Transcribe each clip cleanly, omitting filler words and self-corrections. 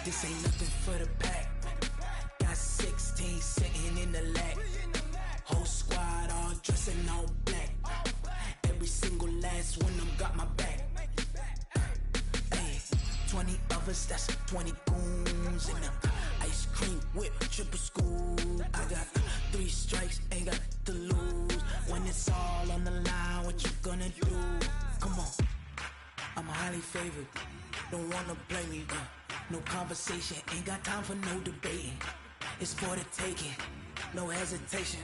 This ain't nothing for the pack. Got 16 sitting in the lap. Whole squad all dressing all black. Every single last one of them got my back. Hey, 20 of us, that's 20 goons in them. Ice cream whip, triple school. I got 3 strikes, ain't got to lose. When it's all on the line, what you gonna do? Come on, I'm highly favored. Don't wanna play me, no conversation, ain't got time for no debating. It's for the taking, no hesitation,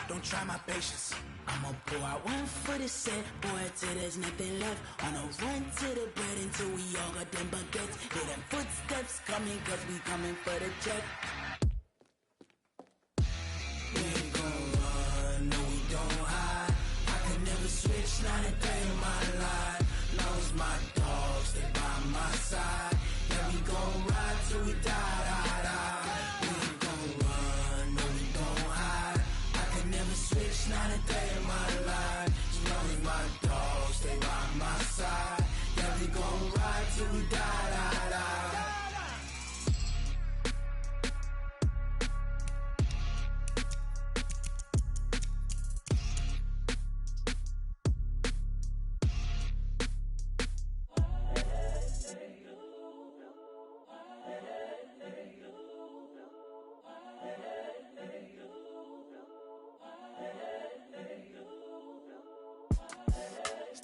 don't try my patience. I'ma pour out one for the set, boy, till there's nothing left. On a run to the bread until we all got them baguettes. Hear them footsteps coming, cause we coming for the check. We ain't gon' run, no we don't hide. I can never switch, not a day in my life. Long as my dogs, they by my side. Yeah, we gon' ride till we die, die, die. We ain't gon' run, no we don't hide. I can never switch, not a day in my life. As long as my dogs, stay by my side. Yeah, we gon' ride till we die, die, die.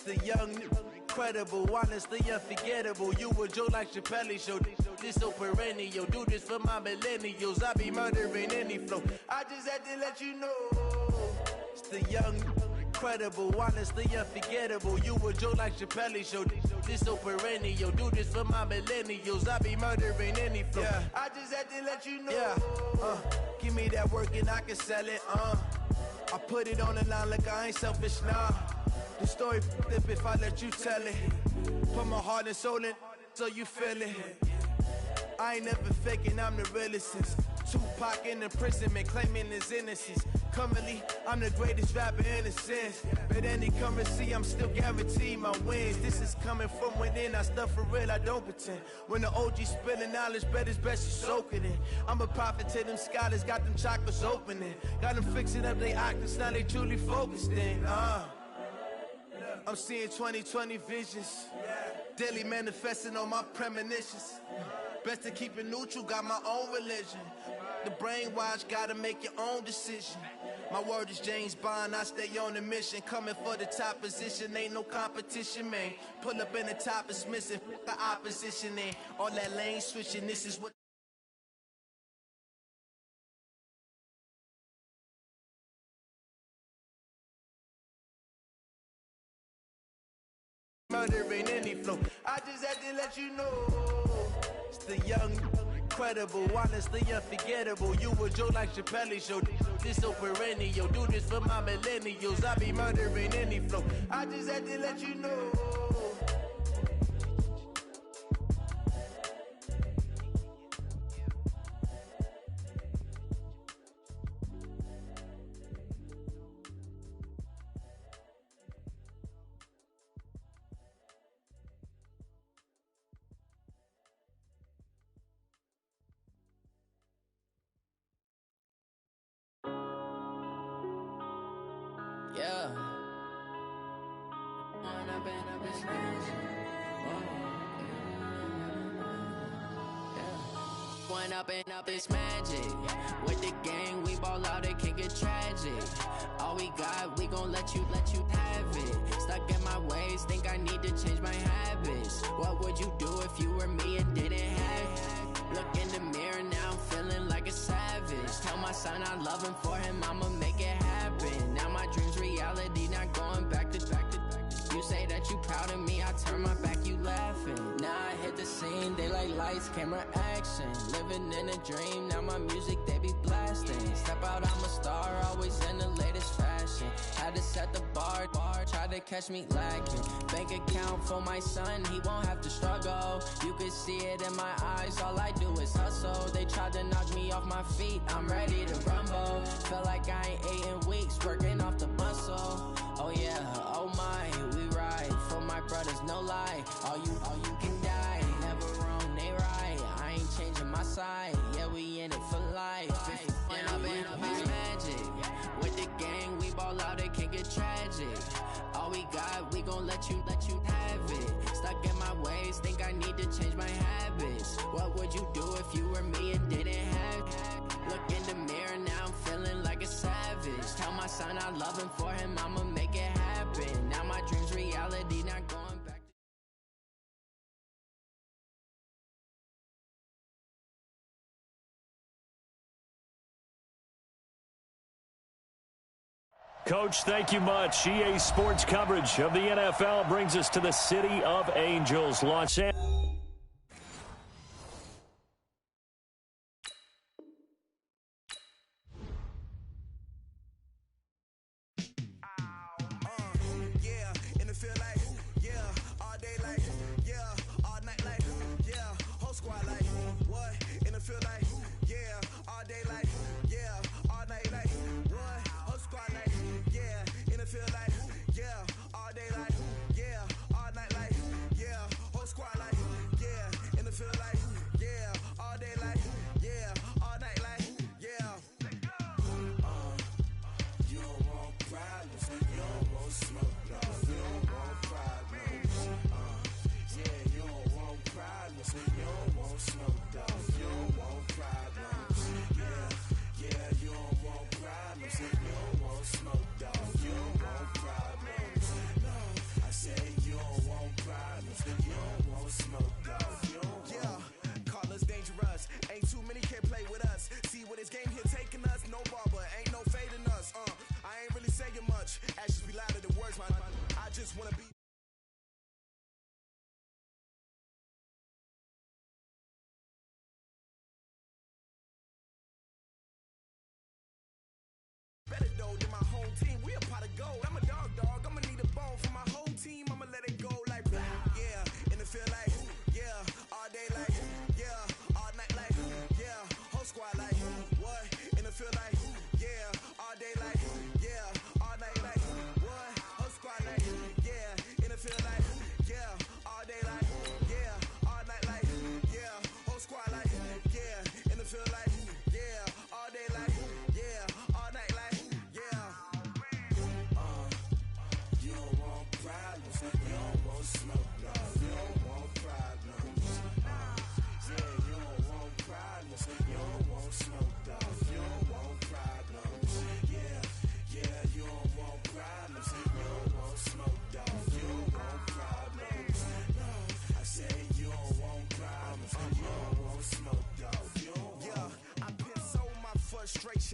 The young, incredible, honestly unforgettable. You a Joe like Chappelle show. This so perennial. Do this for my millennials. I be murdering any flow. I just had to let you know. It's the young, incredible, honestly unforgettable. You a Joe like Chappelle show. This so perennial. Do this for my millennials. I be murdering any flow. Yeah. I just had to let you know. Yeah. Give me that work and I can sell it. I put it on the line like I ain't selfish, nah. The story flip if I let you tell it. Put my heart and soul in so you feel it. I ain't never faking, I'm the realest since Tupac in imprisonment, claiming his innocence. Currently, I'm the greatest rapper in a sense. But any currency, I'm still guaranteed my wins. This is coming from within, I stuff for real, I don't pretend. When the OG spilling knowledge, bet it's best you soak it in. I'm a prophet to them scholars, got them chakras opening. Got them fixing up they octaves, now they truly focused in. I'm seeing 2020 visions, daily manifesting on my premonitions. Best to keep it neutral, got my own religion. The brainwash, gotta make your own decision. My word is James Bond, I stay on a mission. Coming for the top position, ain't no competition, man. Pull up in the top is missing, the opposition in. All that lane switching, this is what murdering any flow. I just had to let you know. It's the young, incredible, honestly unforgettable. You a Joe like Chappelle show. This so perennial. Do this for my millennials. I be murdering any flow. I just had to let you know. Yeah. Going up and up, it's magic. With the gang, we ball out, it can get tragic. All we got, we gon' let you have it. Stuck in my ways, think I need to change my habits. What would you do if you were me and didn't have it? Look in the mirror, now I'm feeling like a savage. Tell my son I love him, for him I'ma make it happen. Now my dream's reality, not going back to. You say that you proud of me, I turn my back, you laughing. Now I hit the scene, they like lights, camera, action. Living in a dream, now my music, they be blasting. Step out, I'm a star, always in the latest fashion. Had to set the bar, try to catch me lacking. Bank account for my son, he won't have to struggle. You can see it in my eyes, all I do is hustle. They tried to knock me off my feet, I'm ready to rumble. Feel like I ain't ate in weeks, working off the muscle. Oh yeah, oh my, we ride for my brothers, no lie. All you can die, never wrong, they right. I ain't changing my side, yeah, we in it for life. And I've been magic. With the gang, we ball out, it can get tragic. All we got, we gon' let you have it. Stuck in my ways, think I need to change my habits. What would you do if you were me and didn't have it? Look in the mirror, now I'm feeling like a savage. Tell my son I love him, for him I'ma make it happen. Now my dream's reality, not going back. Coach, thank you much. EA Sports coverage of the NFL brings us to the City of Angels, Los Angeles.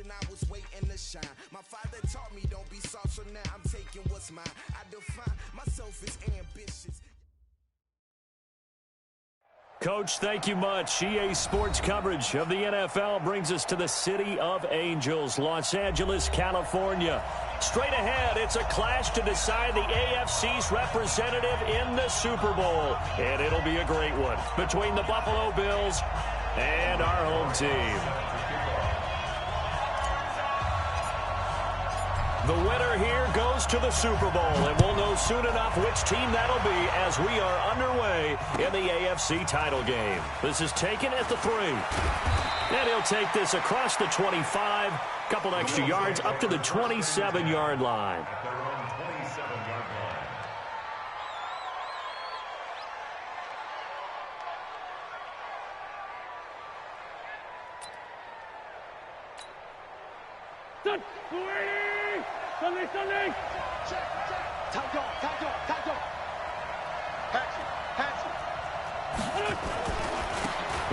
I was waiting to shine. My father taught me don't be soft, so now I'm taking what's mine. I define myself as ambitious. Coach, thank you much. EA Sports coverage of the NFL brings us to the City of Angels, Los Angeles, California. Straight ahead, it's a clash to decide the AFC's representative in the Super Bowl. And it'll be a great one between the Buffalo Bills and our home team. The winner here goes to the Super Bowl, and we'll know soon enough which team that'll be as we are underway in the AFC title game. This is taken at the 3. And he'll take this across the 25, couple extra yards up to the 27-yard line. Good. The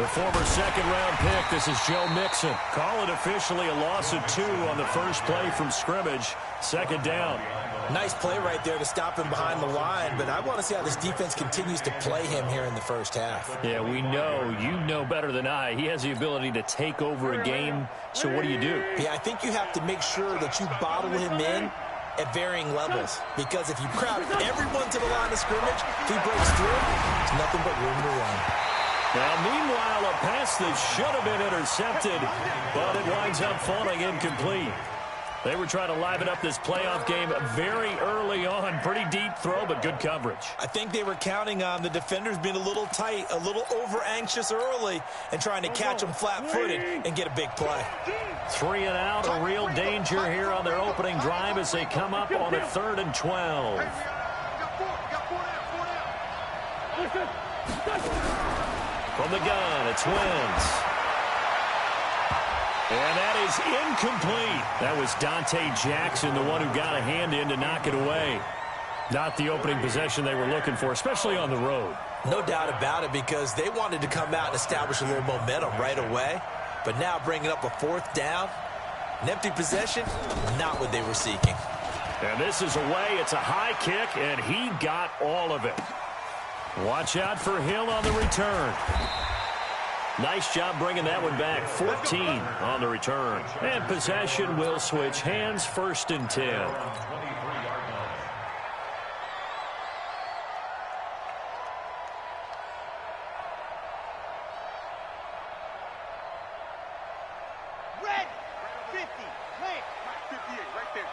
former second-round pick, this is Joe Mixon. Call it officially a loss of 2 on the first play from scrimmage. Second down. Nice play right there to stop him behind the line, but I want to see how this defense continues to play him here in the first half. Yeah, we know. You know better than I. He has the ability to take over a game, so what do you do? Yeah, I think you have to make sure that you bottle him in at varying levels, because if you crowd everyone to the line of scrimmage, if he breaks through, there's nothing but room to run. Now, meanwhile, a pass that should have been intercepted, but it winds up falling incomplete. They were trying to liven up this playoff game very early on. Pretty deep throw, but good coverage. I think they were counting on the defenders being a little tight, a little over-anxious early, and trying to catch them flat-footed and get a big play. 3 and out, a real danger here on their opening drive as they come up on a 3rd and 12. From the gun, it's Wentz. And that is incomplete. That was Dante Jackson, the one who got a hand in to knock it away. Not the opening possession they were looking for, especially on the road. No doubt about it, because they wanted to come out and establish a little momentum right away. But now bringing up a 4th down, an empty possession, not what they were seeking. And this is away. It's a high kick, and he got all of it. Watch out for Hill on the return. Nice job bringing that one back. 14 on the return. And possession will switch hands. 1st and 10. Red 50. Plant. 58 right there.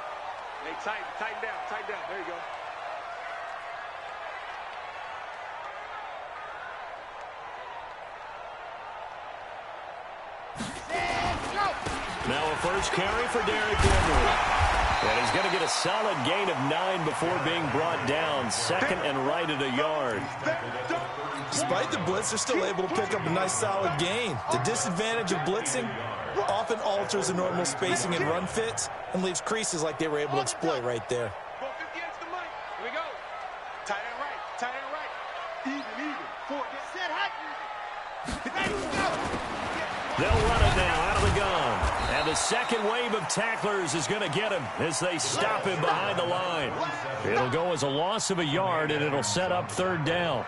Hey, tighten down. There you go. Now a first carry for Derrick Henry. And he's going to get a solid gain of 9 before being brought down. 2nd and right at a yard. Despite the blitz, they're still able to pick up a nice solid gain. The disadvantage of blitzing often alters the normal spacing and run fits and leaves creases like they were able to exploit right there. Go 50 extra money. Here we go. Tight end right. Even. 4. Get set, hot. Ready, go. They'll run it now out of the gun. And the second wave of tacklers is going to get him as they stop him behind the line. It'll go as a loss of a yard, and it'll set up 3rd down.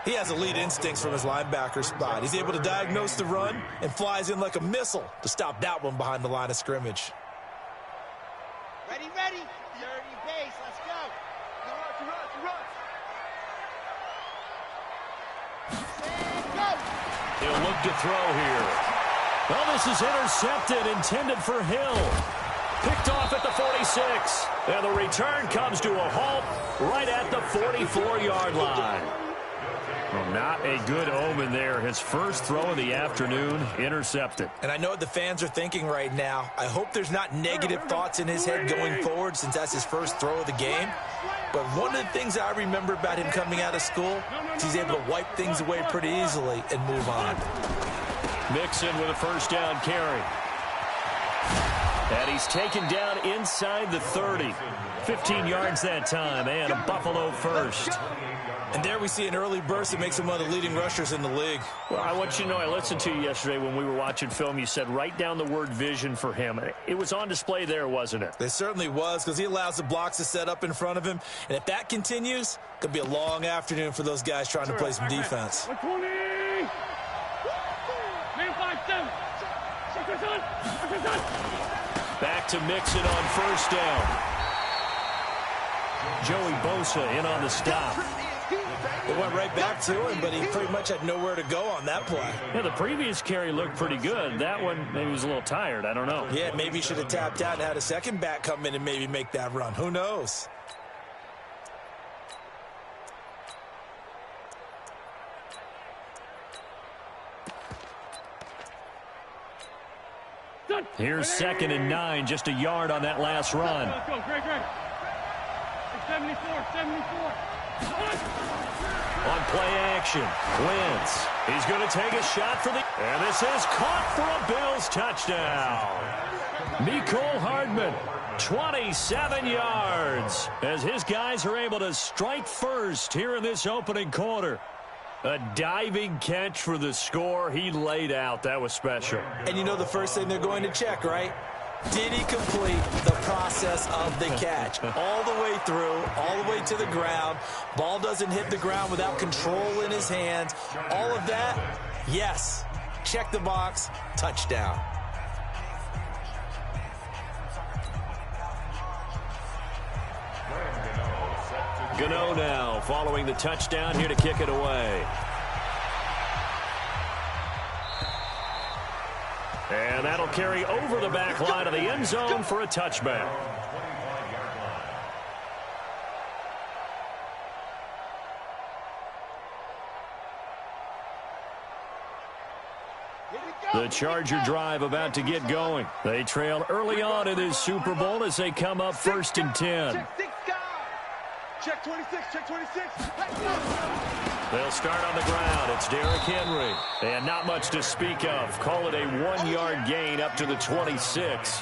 He has elite instincts from his linebacker spot. He's able to diagnose the run and flies in like a missile to stop that one behind the line of scrimmage. Ready. 30 base. Let's go. He'll look to throw here. Well, this is intercepted, intended for Hill. Picked off at the 46. And the return comes to a halt right at the 44-yard line. Well, not a good omen there. His first throw of the afternoon, intercepted. And I know what the fans are thinking right now. I hope there's not negative thoughts in his head going forward, since that's his first throw of the game. But one of the things I remember about him coming out of school is he's able to wipe things away pretty easily and move on. Mixon with a first down carry. And he's taken down inside the 30. 15 yards that time, and a Buffalo first. And there we see an early burst that makes him one of the leading rushers in the league. Well, I want you to know, I listened to you yesterday when we were watching film. You said write down the word vision for him. It was on display there, wasn't it? It certainly was, because he allows the blocks to set up in front of him. And if that continues, it could be a long afternoon for those guys trying to play some defense. Back to Mixon on first down. Joey Bosa in on the stop. It went right back to him, but he pretty much had nowhere to go on that play. Yeah, the previous carry looked pretty good. That one, maybe he was a little tired. I don't know. Yeah, maybe he should have tapped out and had a second back come in and maybe make that run. Who knows? Here's 2nd and 9, just a yard on that last run. Let's go, Greg. 74. On play action, Wentz. He's going to take a shot for the... And this is caught for a Bills touchdown. Mecole Hardman, 27 yards, as his guys are able to strike first here in this opening quarter. A diving catch for the score. He laid out. That was special. And you know the first thing they're going to check, right? Did he complete the process of the catch? All the way through, all the way to the ground. Ball doesn't hit the ground without control in his hands. All of that, yes. Check the box, touchdown. Gano now following the touchdown here to kick it away. And that'll carry over the back line of the end zone for a touchback. The Charger drive about to get going. They trail early on in this Super Bowl as they come up 1st and 10. Check 26, check 26. They'll start on the ground. It's Derrick Henry. And not much to speak of. Call it a 1-yard gain up to the 26.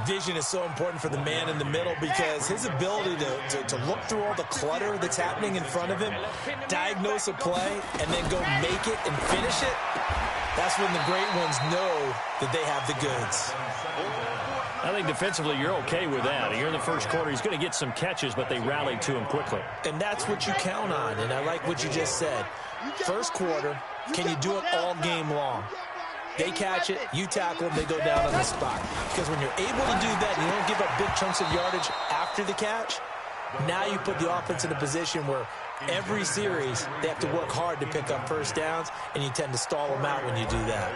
Vision is so important for the man in the middle because his ability to look through all the clutter that's happening in front of him, diagnose a play, and then go make it and finish it, that's when the great ones know that they have the goods. I think defensively you're okay with that. Here in the first quarter, he's going to get some catches, but they rallied to him quickly. And that's what you count on, and I like what you just said. First quarter, can you do it all game long? They catch it, you tackle them, they go down on the spot. Because when you're able to do that, you don't give up big chunks of yardage after the catch, now you put the offense in a position where every series they have to work hard to pick up first downs, and you tend to stall them out when you do that.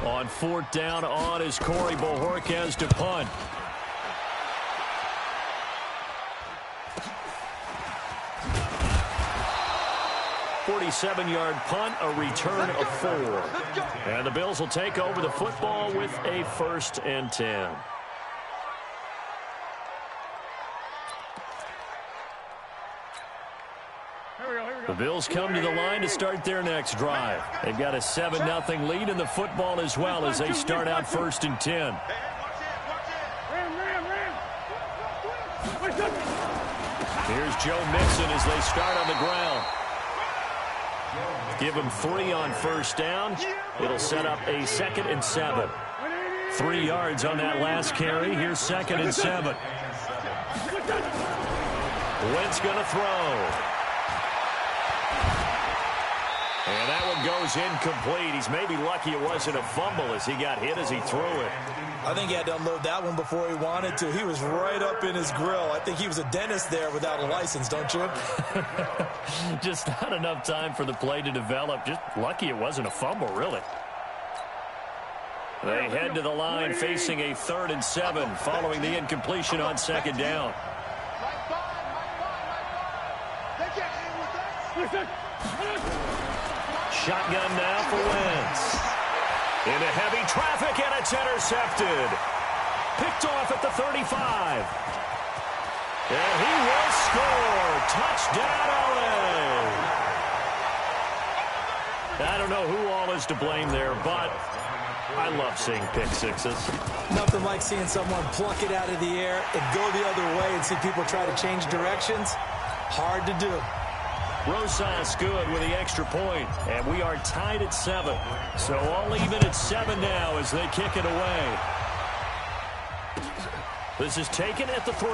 On 4th down on is Corey Bojorquez to punt. $47-yard punt, a return of 4. And the Bills will take over the football with a 1st and 10. The Bills come to the line to start their next drive. They've got a 7-0 lead in the football as well as they start out 1st and 10. Here's Joe Mixon as they start on the ground. Give him 3 on 1st down. It'll set up a 2nd and 7. 3 yards on that last carry. Here's 2nd and 7. Wentz going to throw. And that one goes incomplete. He's maybe lucky it wasn't a fumble as he got hit as he threw it. I think he had to unload that one before he wanted to. He was right up in his grill. I think he was a dentist there without a license, don't you? Just not enough time for the play to develop. Just lucky it wasn't a fumble, really. They head to the line facing a 3rd and 7 following the incompletion on 2nd down. Shotgun now for Wentz. Into heavy traffic, and it's intercepted. Picked off at the 35. And he will score. Touchdown, LA. I don't know who all is to blame there, but I love seeing pick sixes. Nothing like seeing someone pluck it out of the air and go the other way and see people try to change directions. Hard to do. Rosas good with the extra point, and we are tied at 7. So all even at 7 now as they kick it away. This is taken at the 3.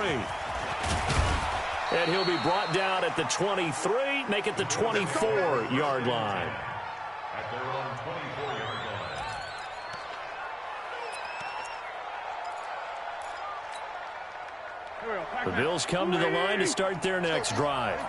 And he'll be brought down at the 23, make it the 24-yard line. At their own 24-yard line. The Bills come to the line to start their next drive.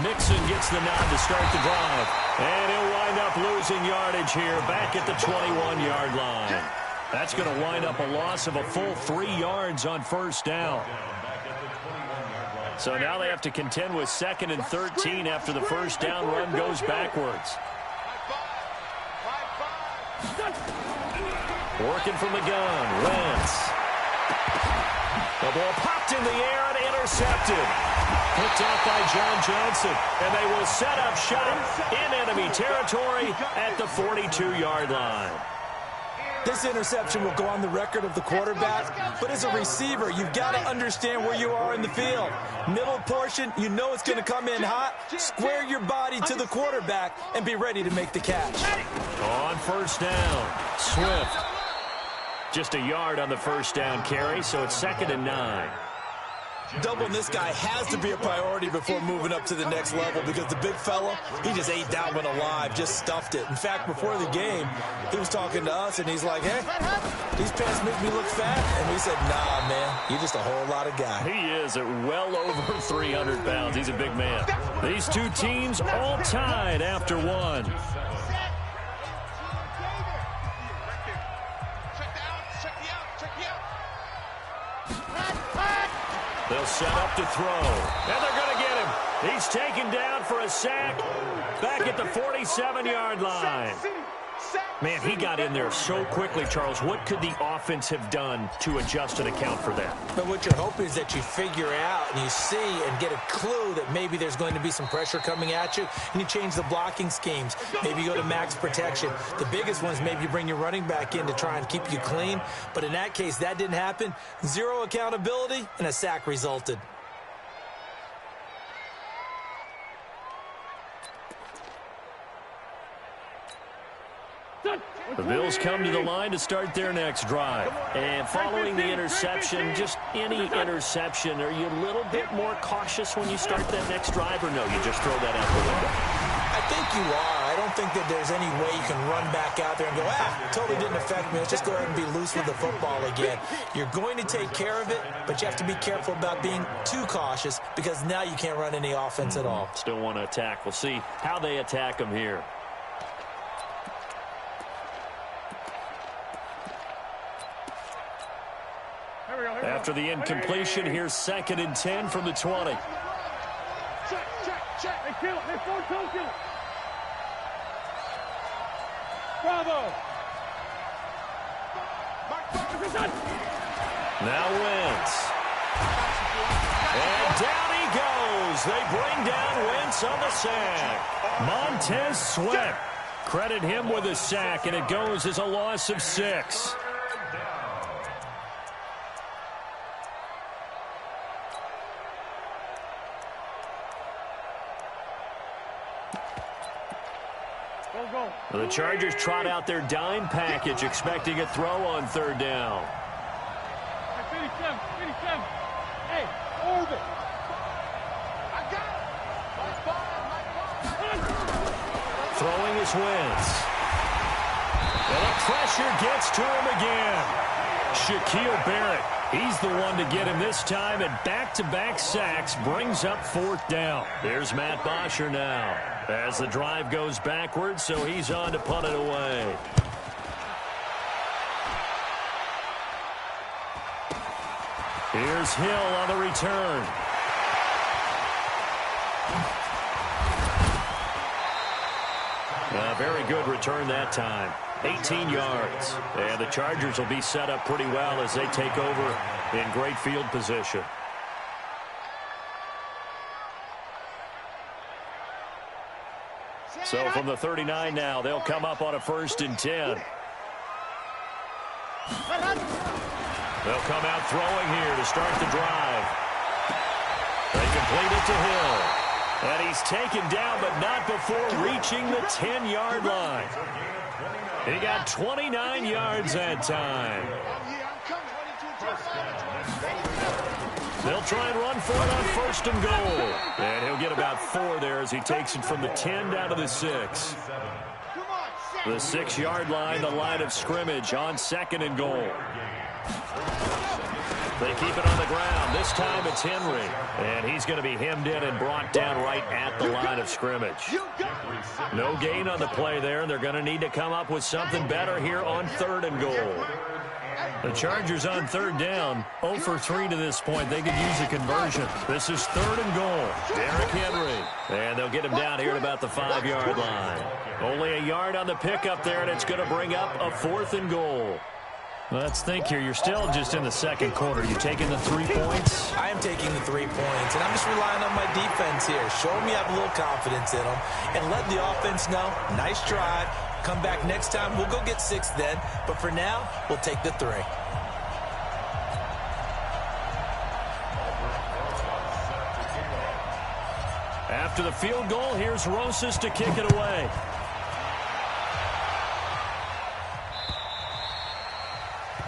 Mixon gets the nod to start the drive. And he'll wind up losing yardage here back at the 21-yard line. That's going to wind up a loss of a full 3 yards on 1st down. So now they have to contend with 2nd and 13 after the 1st down run goes backwards. Working from the gun. Wentz. The ball popped in the air and intercepted. Picked out by John Johnson. And they will set up shop in enemy territory at the 42-yard line. This interception will go on the record of the quarterback, but as a receiver, you've got to understand where you are in the field. Middle portion, you know it's going to come in hot. Square your body to the quarterback and be ready to make the catch. On first down, Swift. Just a yard on the first down carry, so it's 2nd and 9. Doubling this guy has to be a priority before moving up to the next level because the big fella, he just ate that one alive, just stuffed it. In fact, before the game, he was talking to us, and he's like, hey, these pants make me look fat. And we said, nah, man, you're just a whole lot of guy. He is at well over 300 pounds. He's a big man. These two teams all tied after one. They'll set up to throw, and they're going to get him. He's taken down for a sack back at the 47-yard line. Man, he got in there so quickly, Charles. What could the offense have done to adjust and account for that? But what you're hoping is that you figure out and you see and get a clue that maybe there's going to be some pressure coming at you, and you change the blocking schemes. Maybe you go to max protection. The biggest one is maybe you bring your running back in to try and keep you clean. But in that case, that didn't happen. Zero accountability, and a sack resulted. The Bills come to the line to start their next drive. And following the interception, just any interception, are you a little bit more cautious when you start that next drive, or no, you just throw that out the window? I think you are. I don't think that there's any way you can run back out there and go, totally didn't affect me. Let's just go ahead and be loose with the football again. You're going to take care of it, but you have to be careful about being too cautious because now you can't run any offense at all. Still want to attack. We'll see how they attack them here. After the incompletion, here's 2nd and 10 from the 20. Check. They kill it. They force kill it. Bravo. Now Wentz. And down he goes. They bring down Wentz on the sack. Montez Sweat. Credit him with a sack, and it goes as a loss of 6. The Chargers trot out their dime package, expecting a throw on 3rd down. Finish him. Hey, orbit. I got it. Throwing is Wentz. And the pressure gets to him again. Shaquille Barrett, he's the one to get him this time, and back-to-back sacks brings up 4th down. There's Matt Bosher now as the drive goes backwards, so he's on to punt it away. Here's Hill on the return. A very good return that time. 18 yards. And the Chargers will be set up pretty well as they take over in great field position. So from the 39 now, they'll come up on a 1st and 10. They'll come out throwing here to start the drive. They complete it to Hill. And he's taken down, but not before reaching the 10-yard line. He got 29 yards that time. They'll try and run for it on 1st and goal. And he'll get about 4 there as he takes it from the 10 down to the 6. The 6-yard line, the line of scrimmage on 2nd and goal. They keep it on the ground. This time it's Henry. And he's going to be hemmed in and brought down right at the line of scrimmage. No gain on the play there. They're going to need to come up with something better here on 3rd and goal. The Chargers on 3rd down, 0 for 3 to this point. They could use a conversion. This is 3rd and goal. Derrick Henry. And they'll get him down here at about the 5-yard line. Only a yard on the pickup there, and it's going to bring up a 4th and goal. Let's think here. You're still just in the second quarter. You taking the 3 points? I am taking the 3 points, and I'm just relying on my defense here. Show me I have a little confidence in them, and let the offense know, nice drive. Come back next time. We'll go get 6 then, but for now, we'll take the 3. After the field goal, here's Rosas to kick it away.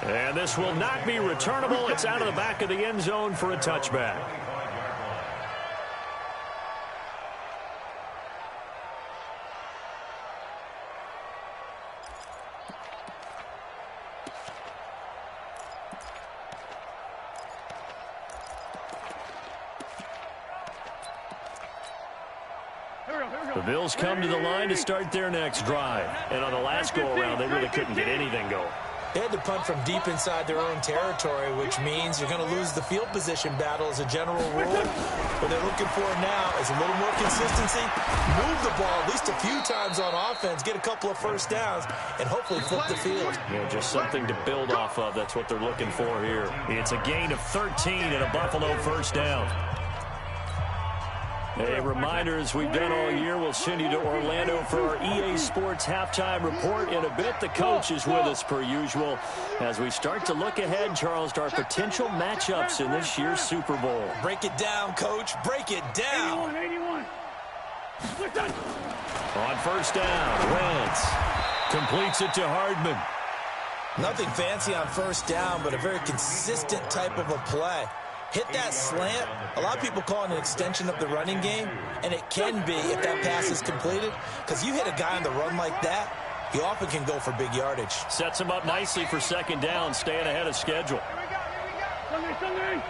And this will not be returnable. It's out of the back of the end zone for a touchback. The Bills come to the line to start their next drive. And on the last go-around, they really couldn't get anything going. They had to punt from deep inside their own territory, which means you're going to lose the field position battle as a general rule. What they're looking for now is a little more consistency, move the ball at least a few times on offense, get a couple of first downs, and hopefully flip the field. Yeah, just something to build off of. That's what they're looking for here. It's a gain of 13 and a Buffalo first down. A reminder, as we've done all year, we'll send you to Orlando for our EA Sports halftime report in a bit. The coach is with us per usual as we start to look ahead, Charles, to our potential matchups in this year's Super Bowl. Break it down, Coach. Break it down. 81. On first down, Wentz completes it to Hardman. Nothing fancy on first down, but a very consistent type of a play. Hit that slant. A lot of people call it an extension of the running game, and it can be if that pass is completed, because you hit a guy on the run like that, he often can go for big yardage. Sets him up nicely for second down, staying ahead of schedule. Sunday.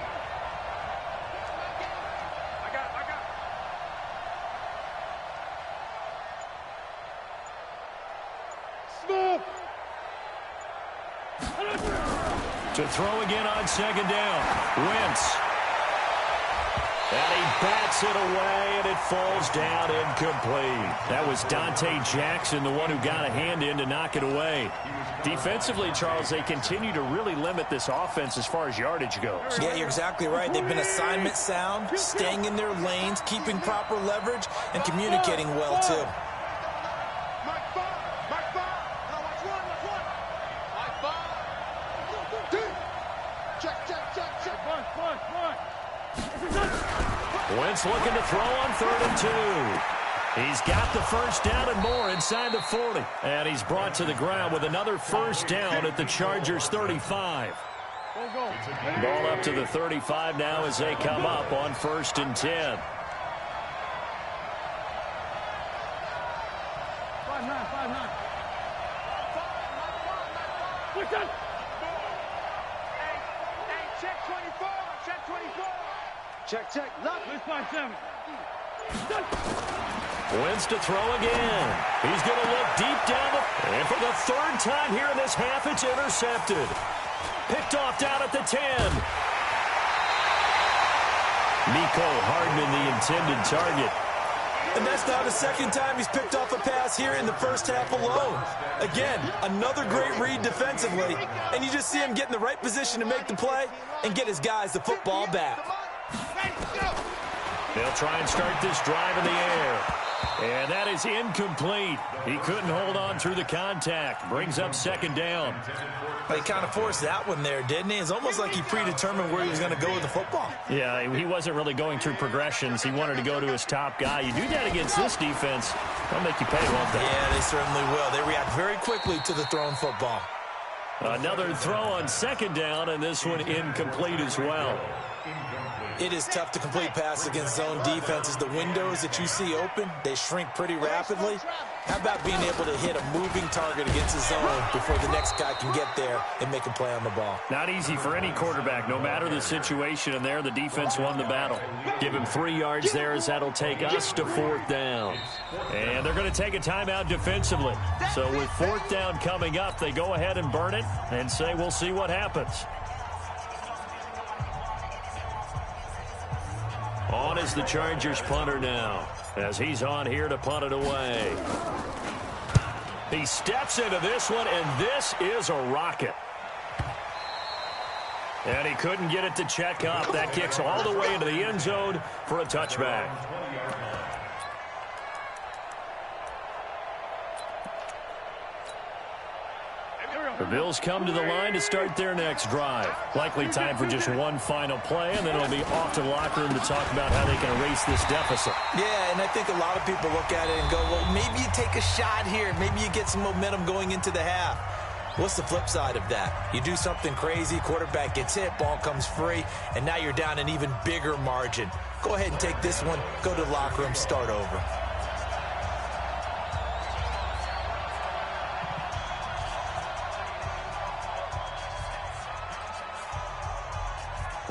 Smooth. To throw again on second down. Wentz. And he bats it away, and it falls down incomplete. That was Dante Jackson, the one who got a hand in to knock it away. Defensively, Charles, they continue to really limit this offense as far as yardage goes. Yeah, you're exactly right. They've been assignment sound, staying in their lanes, keeping proper leverage, and communicating well, too. Wentz looking to throw on 3rd and 2. He's got the first down and more inside the 40. And he's brought to the ground with another first down at the Chargers' 35. Ball up to the 35 now as they come up on 1st and 10. 5-9. What's that? Hey, check 24. Check 24. Check. Lock. Let's find 7. Wentz to throw again. He's going to look deep down. And for the 3rd time here in this half, it's intercepted. Picked off down at the 10. Nico Hardman, the intended target. And that's now the 2nd time he's picked off a pass here in the first half alone. Again, another great read defensively. And you just see him get in the right position to make the play and get his guys the football back. They'll try and start this drive in the air. And that is incomplete. He couldn't hold on through the contact. Brings up 2nd down. He kind of forced that one there, didn't he? It's almost like he predetermined where he was going to go with the football. Yeah, he wasn't really going through progressions. He wanted to go to his top guy. You do that against this defense, they'll make you pay, won't they? Yeah, they certainly will. They react very quickly to the thrown football. Another throw on 2nd down, and this one incomplete as well. It is tough to complete passes against zone defenses. The windows that you see open, they shrink pretty rapidly. How about being able to hit a moving target against the zone before the next guy can get there and make a play on the ball? Not easy for any quarterback, no matter the situation. And there, the defense won the battle. Give him 3 yards there, as that'll take us to 4th down. And they're going to take a timeout defensively. So with 4th down coming up, they go ahead and burn it and say, we'll see what happens. On is the Chargers punter now, as he's on here to punt it away. He steps into this one, and this is a rocket. And he couldn't get it to check up. That kicks all the way into the end zone for a touchback. The Bills come to the line to start their next drive. Likely time for just one final play, and then it'll be off to the locker room to talk about how they can erase this deficit. Yeah, and I think a lot of people look at it and go, well, maybe you take a shot here. Maybe you get some momentum going into the half. What's the flip side of that? You do something crazy, quarterback gets hit, ball comes free, and now you're down an even bigger margin. Go ahead and take this one, go to the locker room, start over.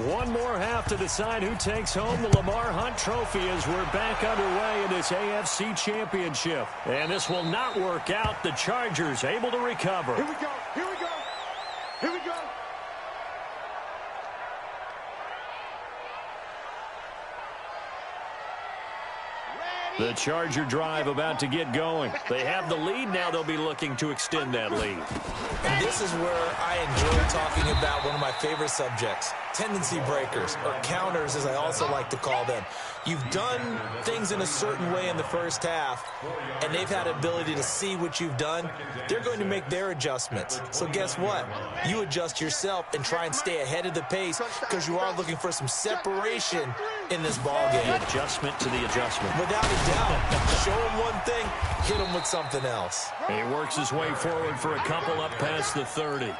One more half to decide who takes home the Lamar Hunt Trophy as we're back underway in this AFC Championship. And this will not work out. The Chargers able to recover. Here we go. Here we go. Here we go. The Charger drive about to get going. They have the lead. Now they'll be looking to extend that lead. And this is where I enjoy talking about one of my favorite subjects, tendency breakers, or counters as I also like to call them. You've done things in a certain way in the first half, and they've had ability to see what you've done. They're going to make their adjustments. So guess what? You adjust yourself and try and stay ahead of the pace because you are looking for some separation in this ballgame. The adjustment to the adjustment. Without a doubt. Show him one thing, hit him with something else. He works his way forward for a couple up past the 30.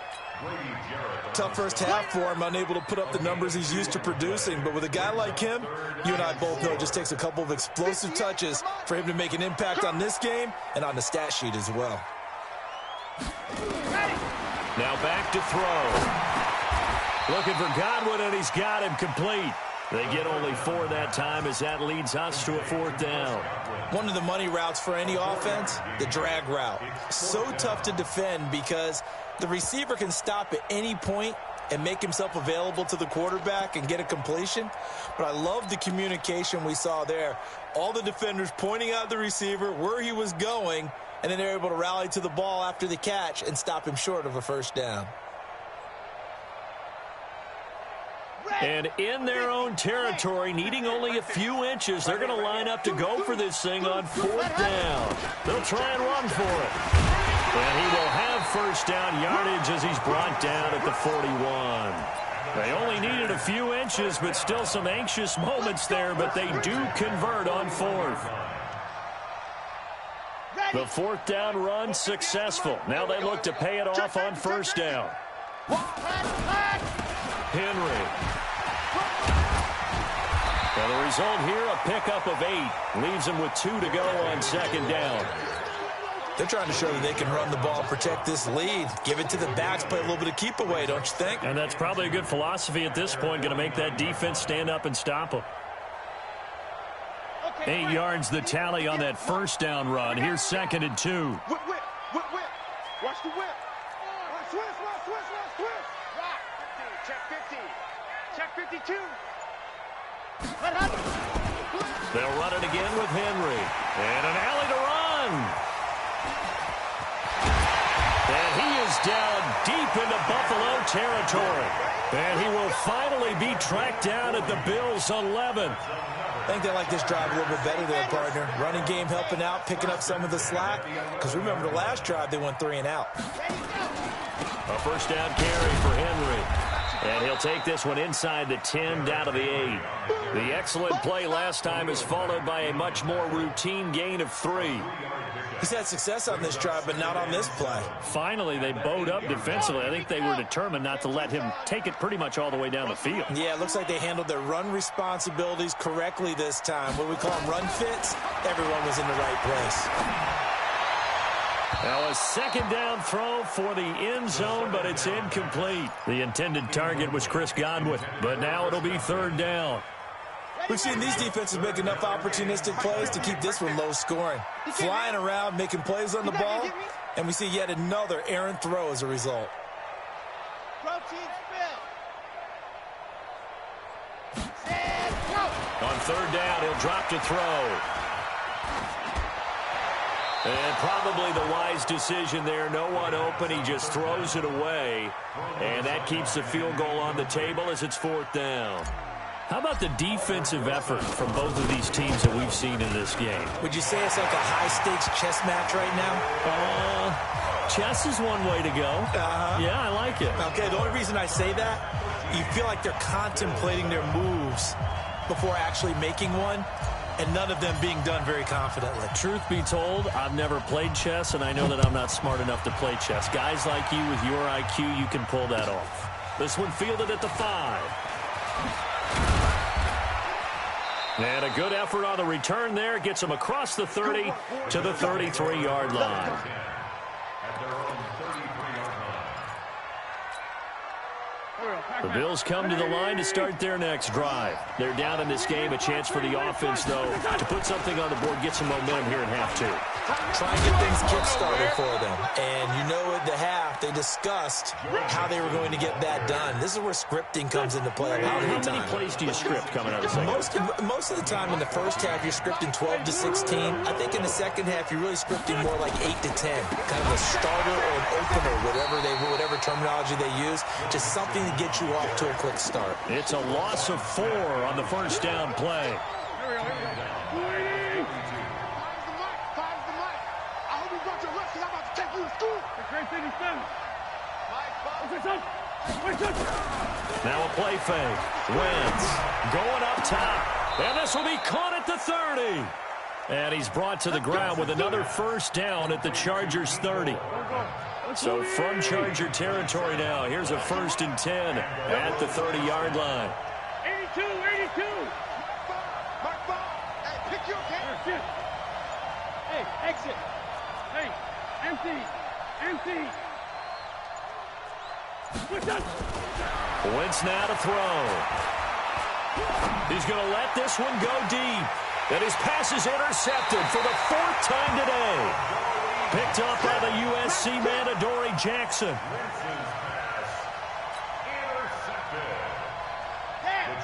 Tough first half for him, unable to put up the numbers he's used to producing. But with a guy like him, you and I both know it just takes a couple of explosive touches for him to make an impact on this game and on the stat sheet as well. Now back to throw. Looking for Godwin, and he's got him complete. They get only 4 that time as that leads us to a 4th down. One of the money routes for any offense, the drag route. So tough to defend because the receiver can stop at any point and make himself available to the quarterback and get a completion. But I love the communication we saw there. All the defenders pointing out the receiver, where he was going, and then they're able to rally to the ball after the catch and stop him short of a first down. And in their own territory, needing only a few inches, they're going to line up to go for this thing on 4th down. They'll try and run for it. And he will have first down yardage as he's brought down at the 41. They only needed a few inches, but still some anxious moments there, but they do convert on 4th. The 4th down run successful. Now they look to pay it off on first down. Henry. And the result here, a pickup of 8. Leaves them with 2 to go on 2nd down. They're trying to show that they can run the ball, protect this lead, give it to the backs, play a little bit of keep away, don't you think? And that's probably a good philosophy at this point, going to make that defense stand up and stop them. 8 yards the tally on that first down run. Here's 2nd and 2. Whip. Watch the whip. Switch. Rock. 15. Check 52. They'll run it again with Henry. And an alley to run. And he is down deep into Buffalo territory. And he will finally be tracked down at the Bills' 11th. I think they like this drive a little bit better there, partner. Running game helping out, picking up some of the slack. Because remember the last drive, they went 3 and out. A first down carry for Henry. And he'll take this one inside the 10, down to the 8. The excellent play last time is followed by a much more routine gain of 3. He's had success on this drive, but not on this play. Finally, they bowed up defensively. I think they were determined not to let him take it pretty much all the way down the field. Yeah, it looks like they handled their run responsibilities correctly this time. What we call them run fits, everyone was in the right place. Now a 2nd down throw for the end zone, but it's incomplete. The intended target was Chris Godwin, but now it'll be 3rd down. We've seen these defenses make enough opportunistic plays to keep this one low scoring. Flying around, making plays on the ball, and we see yet another errant throw as a result. On 3rd down, he'll drop to throw. And probably the wise decision there. No one open. He just throws it away. And that keeps the field goal on the table as it's 4th down. How about the defensive effort from both of these teams that we've seen in this game? Would you say it's like a high-stakes chess match right now? Chess is one way to go. Yeah, I like it. Okay, the only reason I say that, you feel like they're contemplating their moves before actually making one, and none of them being done very confidently. Truth be told, I've never played chess, and I know that I'm not smart enough to play chess. Guys like you with your IQ, you can pull that off. This one fielded at the 5. And a good effort on the return there. Gets him across the 30 to the 33-yard line. The Bills come to the line to start their next drive. They're down in this game. A chance for the offense, though, to put something on the board, get some momentum here in half 2. Try and get things kick-started for them. And you know at the half, they discussed how they were going to get that done. This is where scripting comes into play a lot of the time. How many plays do you script coming out of the second? Most of the time in the first half, you're scripting 12 to 16. I think in the second half, you're really scripting more like 8 to 10. Kind of a starter or an opener, whatever terminology they use. Just something to get you off to a quick start. It's a loss of 4 on the first down play. Now a play fake. Wentz going up top. And this will be caught at the 30. And he's brought to the ground with another first down at the Chargers 30. So from Charger territory now, here's a 1st and 10 at the 30-yard line. 82. Hey, pick your game. Hey, exit. Hey, empty. Wentz now to throw. He's going to let this one go deep. And his pass is intercepted for the 4th time today. Picked up by the USC man, Adoree Jackson.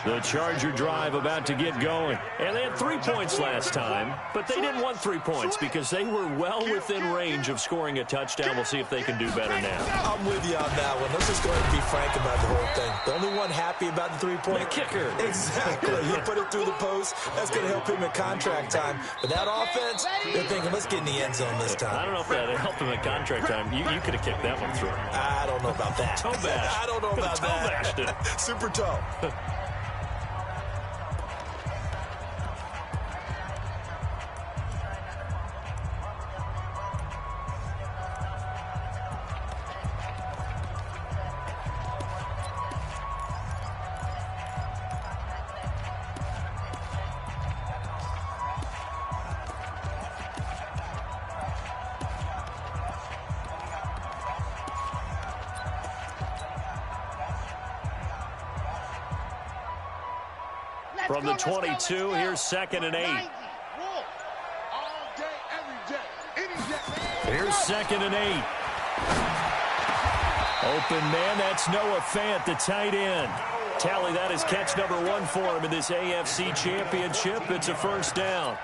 The Charger drive about to get going. And they had 3 points last time, but they didn't want 3 points because they were well within range of scoring a touchdown. We'll see if they can do better now. I'm with you on that one. Let's just go ahead and be frank about the whole thing. The only one happy about the 3-point the kicker. Exactly. You put it through the post. That's going to help him at contract time. But that offense, they're thinking, let's get in the end zone this time. I don't know if that helped him at contract time. You could have kicked that one through. I don't know about that. Toe bash. I don't know about toe that. Bashed it. Super toe. From the 22, here's 2nd and 8. Here's 2nd and 8. Open man, that's Noah Fant, the tight end. Tally, that is catch number 1 for him in this AFC Championship. It's a first down.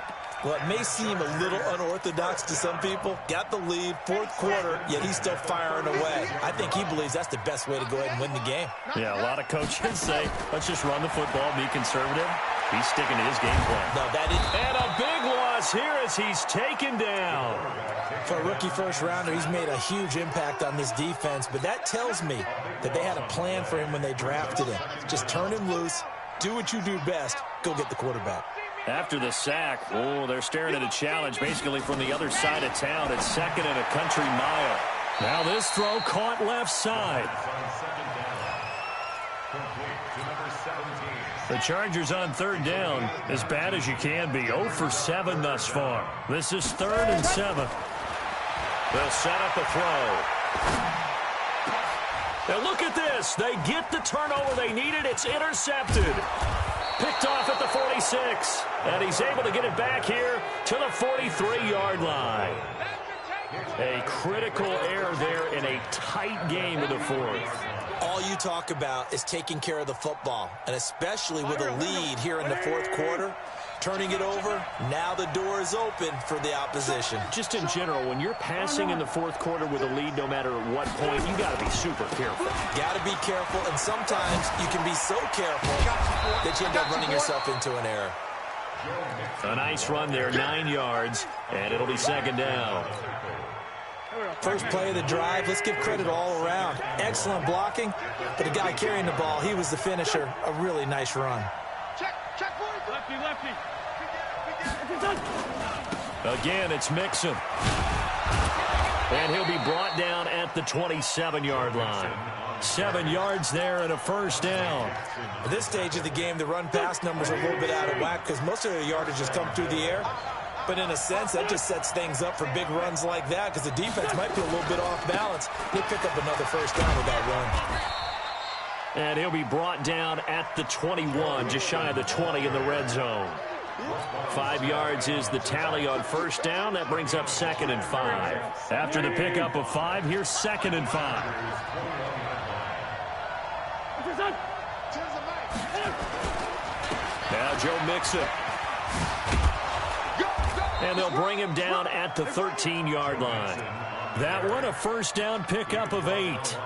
Well, it may seem a little unorthodox to some people. Got the lead, 4th quarter, yet he's still firing away. I think he believes that's the best way to go ahead and win the game. Yeah, a lot of coaches say, let's just run the football, be conservative. He's sticking to his game plan. No, that is... And a big loss here as he's taken down. For a rookie first-rounder, he's made a huge impact on this defense, but that tells me that they had a plan for him when they drafted him. Just turn him loose, do what you do best, go get the quarterback. After the sack, they're staring at a challenge basically from the other side of town. It's 2nd and a country mile. Now this throw caught left side. The Chargers on 3rd down, as bad as you can be. 0 for 7 thus far. This is 3rd and 7. They'll set up a throw. Now look at this. They get the turnover they needed. It's intercepted. Picked off at the 46. And he's able to get it back here to the 43-yard line. A critical error there in a tight game in the 4th. All you talk about is taking care of the football, and especially with a lead here in the 4th quarter, turning it over. Now the door is open for the opposition. Just in general, when you're passing in the fourth quarter with a lead, no matter what point, you got to be super careful. Got to be careful, and sometimes you can be so careful that you end up running yourself into an error. A nice run there, 9 yards, and it'll be second down. First play of the drive, let's give credit all around. Excellent blocking, but the guy carrying the ball, he was the finisher. A really nice run. Check, boys. Lefty. Again, it's Mixon. And he'll be brought down at the 27-yard line. 7 yards there and a first down. At this stage of the game, the run-pass numbers are a little bit out of whack because most of their yardage has come through the air. But in a sense, that just sets things up for big runs like that because the defense might be a little bit off balance. They pick up another first down with that run. And he'll be brought down at the 21, just shy of the 20 in the red zone. 5 yards is the tally on first down. That brings up 2nd and 5. After the pickup of 5, here's 2nd and 5. Now Joe Mixon. And they'll bring him down at the 13-yard line. That one, a first down pickup of 8.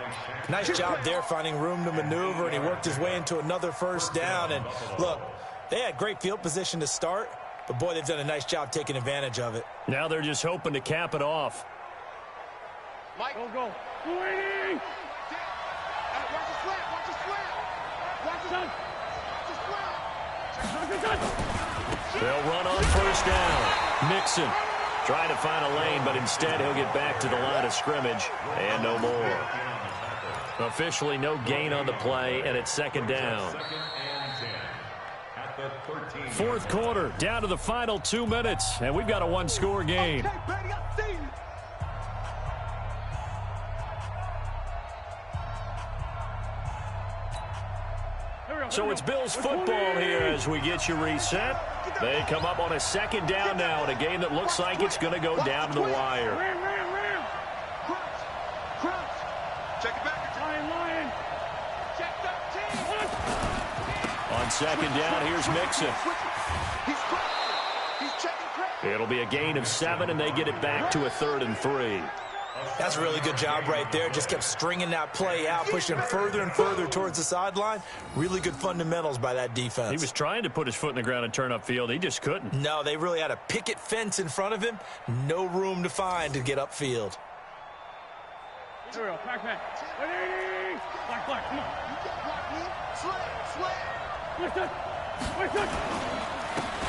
Nice job there finding room to maneuver, and he worked his way into another first down. And look, they had great field position to start, but boy, they've done a nice job taking advantage of it. Now they're just hoping to cap it off. Mike, go. Waiting. Watch the slant. They'll run on first down. Mixon trying to find a lane, but instead he'll get back to the line of scrimmage and no more. Officially no gain on the play, and it's second down. Fourth quarter, down to the final 2 minutes, and we've got a one-score game. So it's Bills football here as we get you reset. They come up on a second down now in a game that looks like it's going to go down to the wire. Check it back. Lion. Check 13. On second down, here's Mixon. He's checking. It'll be a gain of 7, and they get it back to a 3rd and 3. That's a really good job right there. Just kept stringing that play out, pushing further and further towards the sideline. Really good fundamentals by that defense. He was trying to put his foot in the ground and turn upfield. He just couldn't. No, they really had a picket fence in front of him. No room to find to get upfield. Black. Come on. Slam.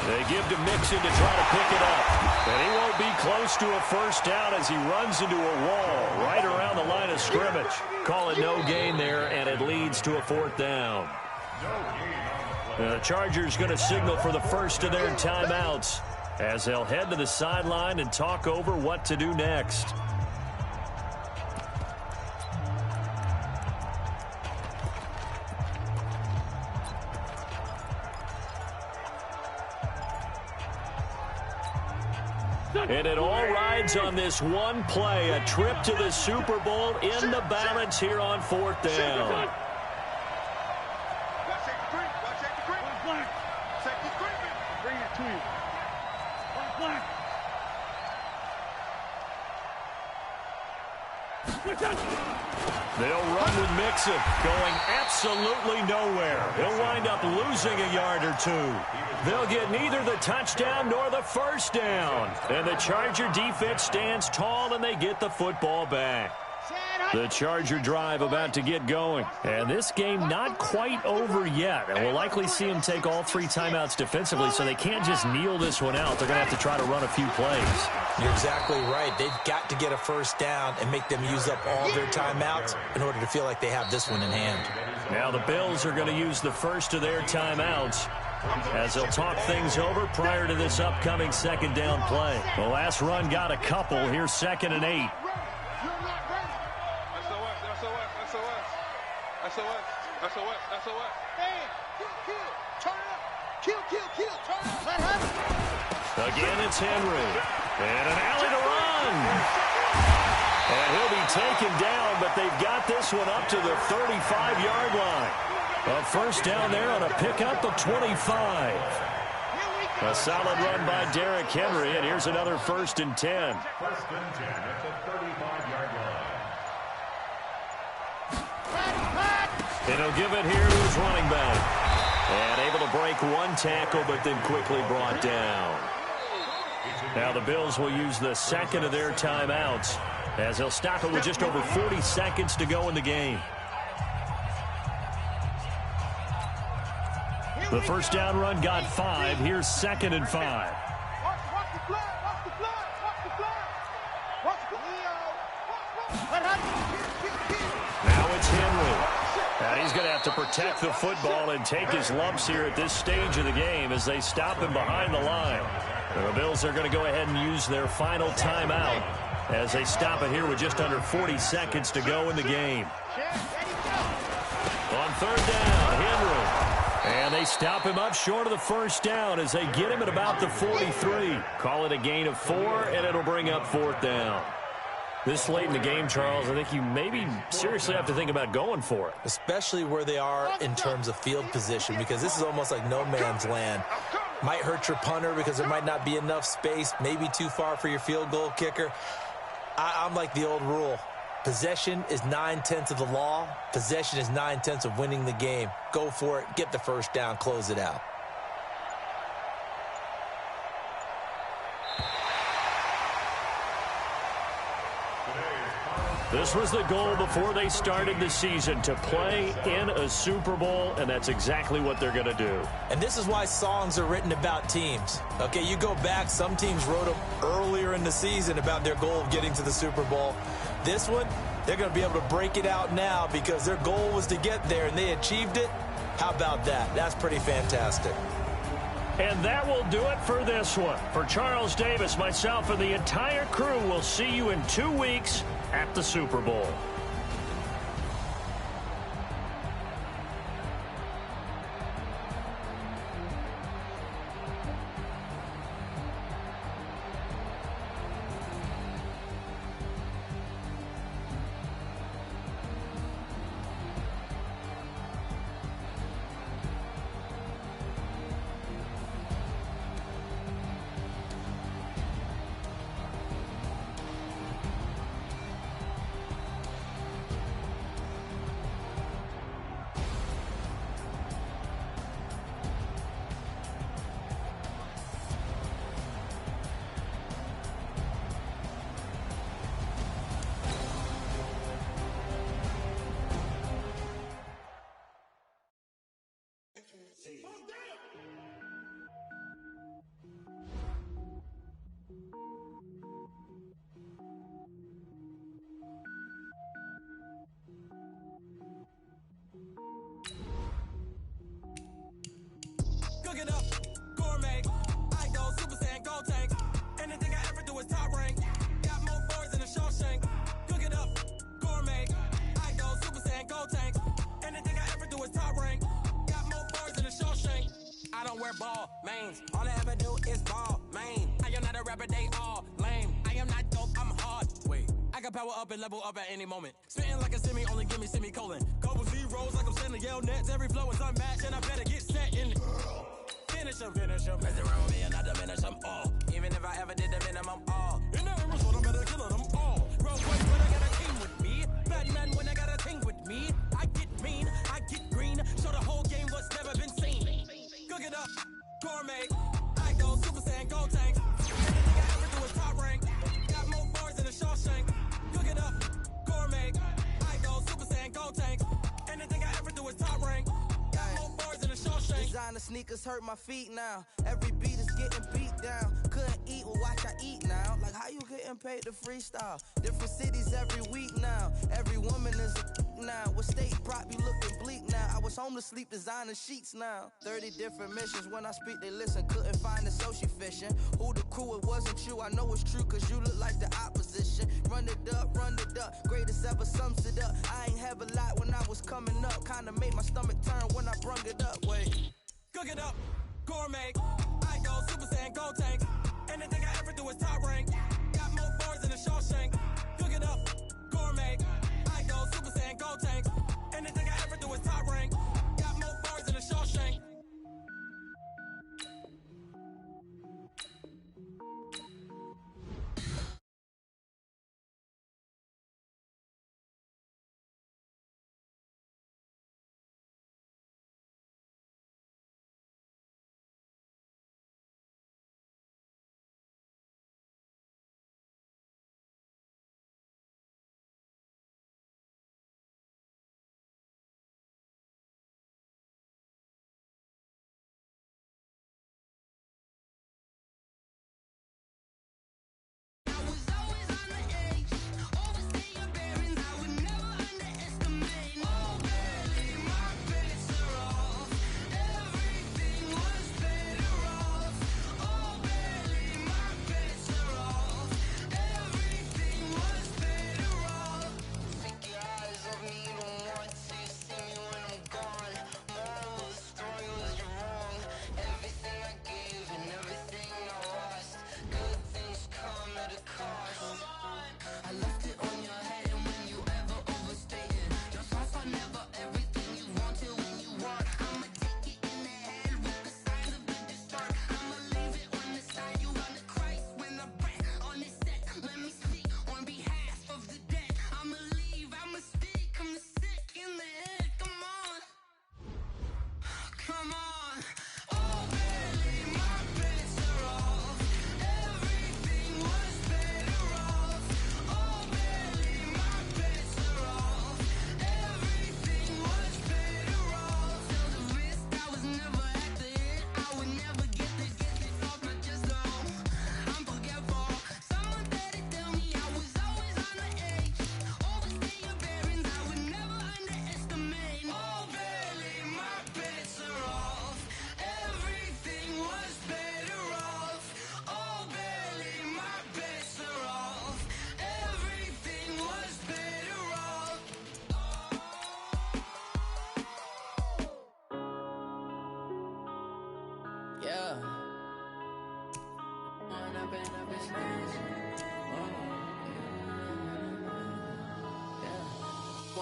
They give to Mixon to try to pick it up. And he won't be close to a first down as he runs into a wall right around the line of scrimmage. Call it no gain there, and it leads to a 4th down. The Chargers going to signal for the first of their timeouts as they'll head to the sideline and talk over what to do next. And it all rides on this one play, a trip to the Super Bowl in the balance here on 4th down. Bring it to you. Black. They'll run with Mixon, going absolutely nowhere. He'll wind up losing a yard or 2. They'll get neither the touchdown nor the first down. And the Charger defense stands tall, and they get the football back. The Charger drive about to get going. And this game not quite over yet. And we'll likely see them take all 3 timeouts defensively, so they can't just kneel this one out. They're going to have to try to run a few plays. You're exactly right. They've got to get a first down and make them use up all their timeouts in order to feel like they have this one in hand. Now the Bills are going to use the first of their timeouts as they'll talk things over prior to this upcoming second down play. The last run got a couple. Here's 2nd and 8. SOS. Hey, kill. Turn it up. Kill. Turn it up. Again, it's Henry. And an alley to run. And he'll be taken down, but they've got this one up to the 35-yard line. A first down there on a pickup of 25. A solid run by Derrick Henry, and here's another 1st and 10. 1st and 10 at the 35-yard line. And he'll give it here to his running back. And able to break one tackle, but then quickly brought down. Now the Bills will use the second of their timeouts as they'll stop it with just over 40 seconds to go in the game. The first down run got 5. Here's 2nd and 5. Now it's Henry. And he's going to have to protect the football and take his lumps here at this stage of the game as they stop him behind the line. And the Bills are going to go ahead and use their final timeout as they stop it here with just under 40 seconds to go in the game. On 3rd down, Henry. And they stop him up short of the first down as they get him at about the 43. Call it a gain of 4, and it'll bring up 4th down. This late in the game, Charles, I think you maybe seriously have to think about going for it. Especially where they are in terms of field position, because this is almost like no man's land. Might hurt your punter because there might not be enough space, maybe too far for your field goal kicker. I'm like the old rule. Possession is 9/10 of the law. Possession is 9/10 of winning the game. Go for it. Get the first down. Close it out. This was the goal before they started the season, to play in a Super Bowl, and that's exactly what they're going to do. And this is why songs are written about teams. Okay, you go back, some teams wrote them earlier in the season about their goal of getting to the Super Bowl. This one, they're going to be able to break it out now because their goal was to get there, and they achieved it. How about that? That's pretty fantastic. And that will do it for this one. For Charles Davis, myself, and the entire crew, we'll see you in 2 weeks at the Super Bowl. Cook it up, gourmet. I go Super Saiyan, go tank. Anything I ever do is top rank. Got more boards than a Shawshank. Cook it up, gourmet. I go Super Saiyan, go tank. Anything I ever do is top rank. Got more boards than a Shawshank. I don't wear ball mains. All I ever do is ball main. I am not a rapper, they all lame. I am not dope, I'm hard. Wait, I can power up and level up at any moment. Spitting like a semi, only give me semicolon. Couple zeros like I'm sending yell nets. Every flow is unmatched, and I better get set in it. Finish them. Mess around with me and I diminish them all. Even if I ever did the minimum all. In the air, so I'm better killing them all. Road boys when I got a team with me. Batman when I got a team with me. I get mean, I get green. So the whole game was never been seen. Cook it up, gourmet. I go Super Saiyan, go tank. Anything I ever do is top rank. Got more bars than a Shawshank. Cook it up, gourmet. I go Super Saiyan, go tank. Anything I ever do is top rank. Got more bars than a Shawshank. Designer sneakers hurt my feet now. Every beat is getting beat down. Couldn't eat, well watch I eat now. Like how you getting paid to freestyle? Different cities every week now. Every woman is a now. What state prop be looking bleak now? I was home to sleep designing sheets now. 30 different missions. When I speak they listen. Couldn't find the social fishing. Who the crew, it wasn't you. I know it's true cause you look like the opposition. Run it up. Greatest ever sums it up. I ain't have a lot when I was coming up. Kinda made my stomach turn when I brung it up. Wait. Cook it up, gourmet. I go Super Saiyan, go tank. Anything I ever do is top rank. Got more bars than a Shawshank. Cook it up, gourmet. I go Super Saiyan, go tank. Anything I ever do is top rank. Got more bars than a Shawshank.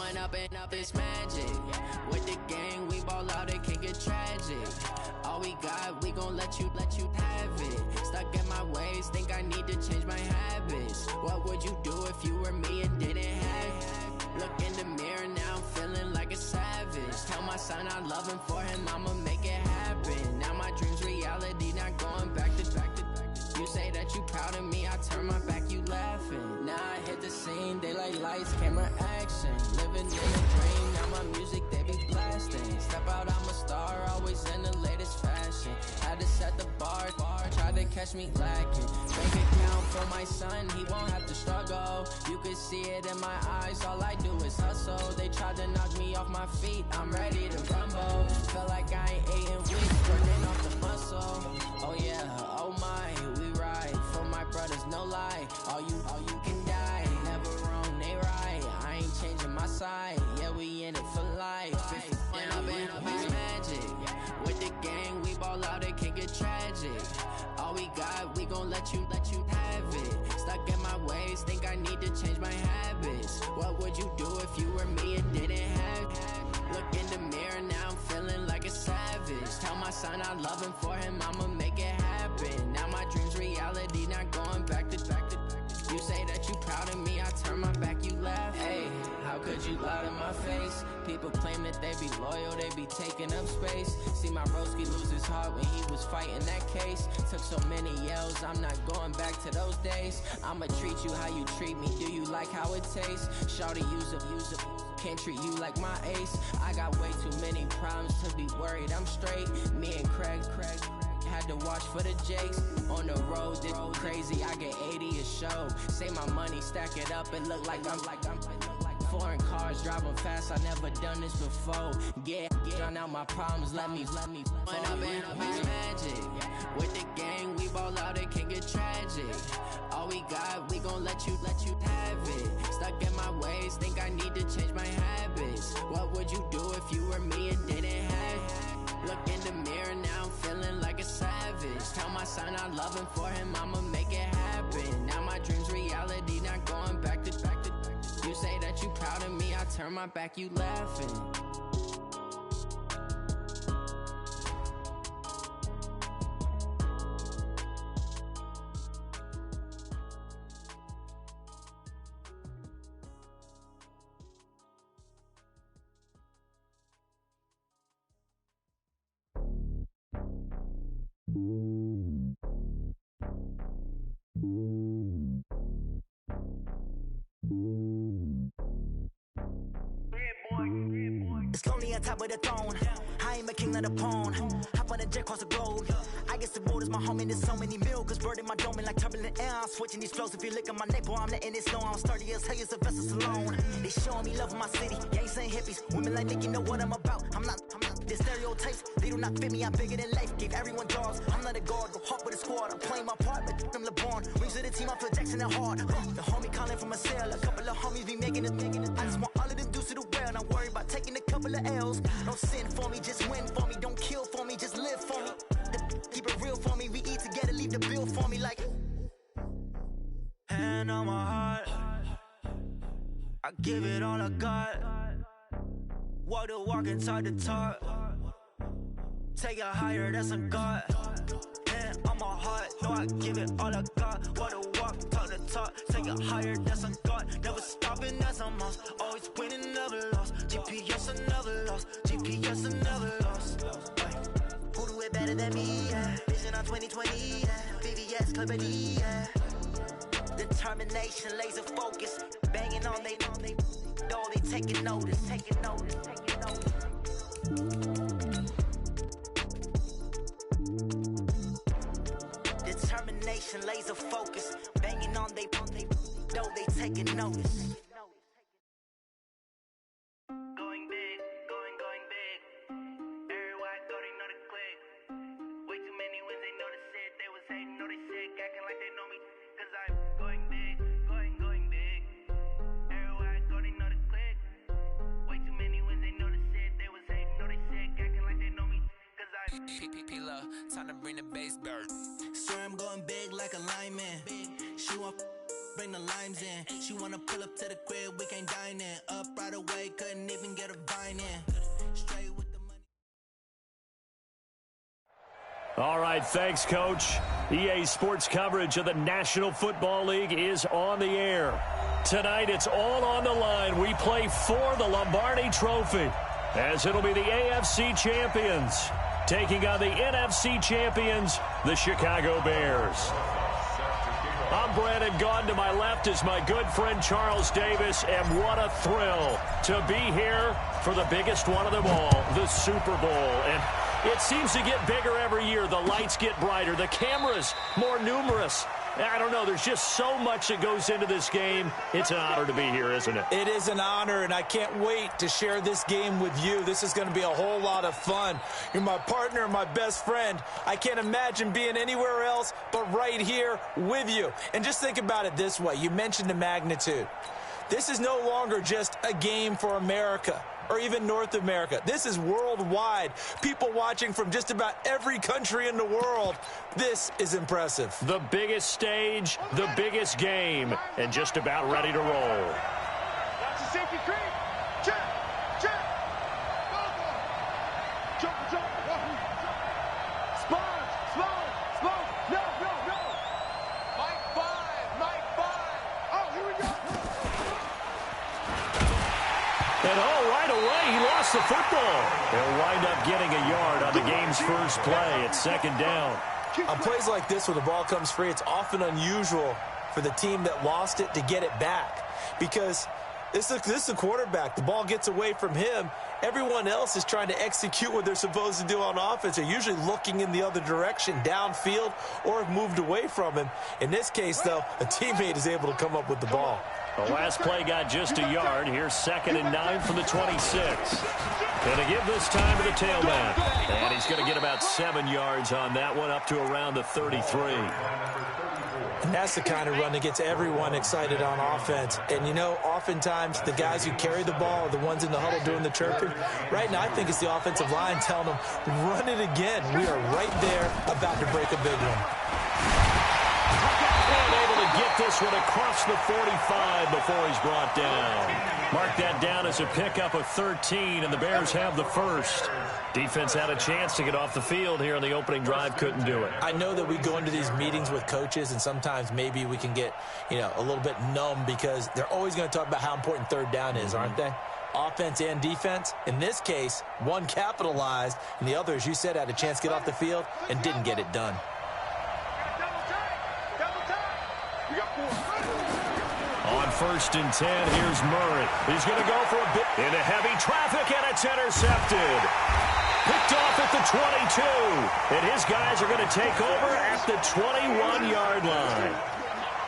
One up and up is magic. With the gang, we ball out, it can get tragic. All we got, we gon' let you have it. Stuck in my ways, think I need to change my habits. What would you do if you were me and didn't have it? Look in the mirror, now I'm feeling like a savage. Tell my son I love him, for him I'ma make it happen. Now my dream's reality, not going back to. You say that you proud of me, I turn my back, you laughing. Now I hit the scene, daylight lights, camera action. Living in a dream, now my music, they be blasting. Step out, I'm a star, always in the latest fashion. Had to set the bar, tried to catch me lacking. Bank account for my son, he won't have to struggle. You could see it in my eyes, all I do is hustle. They tried to knock me off my feet, I'm ready to rumble. Feel like I ain't ate in weeks, working off the muscle. Oh yeah, oh my, we ride for my brothers, no lie. All you can die, never wrong, they right. I ain't changing my side, yeah, we in it for life. When up and up is magic. With the gang, we ball out, it can get tragic. All we got, we gon' let you have it. Stuck in my ways, think I need to change my habits. What would you do if you were me and didn't have it? Look in the mirror, now I'm feeling like a savage. Tell my son I love him, for him I'ma make it happen. Now my dream's reality, not going back to. You say that you proud of me, I turn my back, you laugh. Hey, how could you lie to my face? People claim that they be loyal, they be taking up space. See my broski lose his heart when he was fighting that case. Took so many yells, I'm not going back to those days. I'ma treat you how you treat me, do you like how it tastes? Shawty, use up, can't treat you like my ace. I got way too many problems to be worried, I'm straight. Me and Craig had to watch for the Jakes. On the road, this crazy, I get 80 a show. Say my money, stack it up, it look like I'm foreign cars, driving fast, I never done this before. Yeah, drown out my problems, let me When up and up is magic. With the gang, we ball out, it can get tragic. All we got, we gon' let you have it. Stuck in my ways, think I need to change my habits. What would you do if you were me and didn't have it? Look in the mirror, now I'm feeling like a savage. Tell my son I love him, for him I'ma make it happen. Now my dream's reality, not going back to. You say that you proud of me, I turn my back, you laughing. It's lonely on top of the throne. I ain't a king, not a pawn. Hop on a jet across the globe. I guess the road is my home and there's so many milkers burning my dome like turbulent air. I'm switching these flows. If you look at my neck, boy, I'm letting it snow. I'm sturdy as hell, Sylvester Stallone. They showing me love in my city. Gangs and hippies, women like Nick, you know what I'm about. I'm not the stereotypes. They do not fit me. I'm bigger than life. Gave everyone dogs. I'm not a guard. Go hard with a squad. I'm playing my part, but them LeBron. Rings to the team. I feel Jackson and hard. The homie calling from a cell. A couple of homies be making it. I just want all of them dudes to the well. Not worry about taking a couple of L's. Don't sin for me, just win for me. Don't kill for me, just live for me. Keep it real for me. We eat together, leave the bill for me like. Hand on my heart, I give it all I got. Walk the walk and talk the talk. Take it higher, that's a God. Hand on my heart, no, I give it all I got. Walk the walk, talk the talk. Take it higher, that's a God. Never stopping, that's a must. Always winning, never lost. GPS, I never lost. GPS, I never lost. Who do it better than me? Yeah. Vision on 2020. Yeah. VVS, Company. Yeah. Determination, laser focus. Banging on they though they taking notice. Determination, laser focus. Banging on they though they taking notice. Going big, going big. Everywhere I go, they know the click. Way too many wins, they know the shit. They was hating, know they sick, acting like they know me. Cause I'm going big, going big. Everywhere I go, they know the click. Way too many wins, they know the shit. They was hating, know they sick, acting like they know me. Cause I'm P-P-P-Love, time to bring the bass bird. Swear I'm going big like a lineman. She want bring the limes in. She wanna pull up to the crib, we can't dine in. Up right away, couldn't even get a vine in. Straight with the money. All right, thanks, Coach. EA Sports coverage of the National Football League is on the air. Tonight, it's all on the line. We play for the Lombardi Trophy, as it'll be the AFC champions taking on the NFC champions, the Chicago Bears. I'm Brandon Gaudin. To my left is my good friend Charles Davis, and what a thrill to be here for the biggest one of them all, the Super Bowl. And it seems to get bigger every year. The lights get brighter, the cameras more numerous. I don't know, there's just so much that goes into this game. It's an honor to be here, isn't it? It is an honor, and I can't wait to share this game with you. This is going to be a whole lot of fun. You're my partner, my best friend. I can't imagine being anywhere else but right here with you. And just think about it this way. You mentioned the magnitude. This is no longer just a game for America or even North America. This is worldwide. People watching from just about every country in the world. This is impressive. The biggest stage, the biggest game, and just about ready to roll. That's a safety cream. Check. Check. Jump. Sponge. No. Mike 5. Oh, here we go. And right away, he lost the football. They'll wind up getting a yard on the game's first play. It's second down. On plays like this where the ball comes free, it's often unusual for the team that lost it to get it back, because this is the quarterback. The ball gets away from him. Everyone else is trying to execute what they're supposed to do on offense. They're usually looking in the other direction, downfield, or have moved away from him. In this case, though, a teammate is able to come up with the ball. The last play got just a yard. Here's 2nd and 9 from the 26. Going to give this time to the tailback. And he's going to get about 7 yards on that one, up to around the 33. And that's the kind of run that gets everyone excited on offense. And, you know, oftentimes the guys who carry the ball are the ones in the huddle doing the chirping. Right now, I think it's the offensive line telling them, run it again. We are right there about to break a big one. And able to get this one across the 45 before he's brought down. Mark that down as a pickup of 13, and the Bears have the first. Defense had a chance to get off the field here on the opening drive, couldn't do it. I know that we go into these meetings with coaches, and sometimes maybe we can get, a little bit numb, because they're always going to talk about how important third down is, aren't they? Offense and defense. In this case, one capitalized, and the other, as you said, had a chance to get off the field and didn't get it done. On 1st and 10, here's Murray. He's going to go for a bit into heavy traffic, and it's intercepted. Picked off at the 22, and his guys are going to take over at the 21-yard line.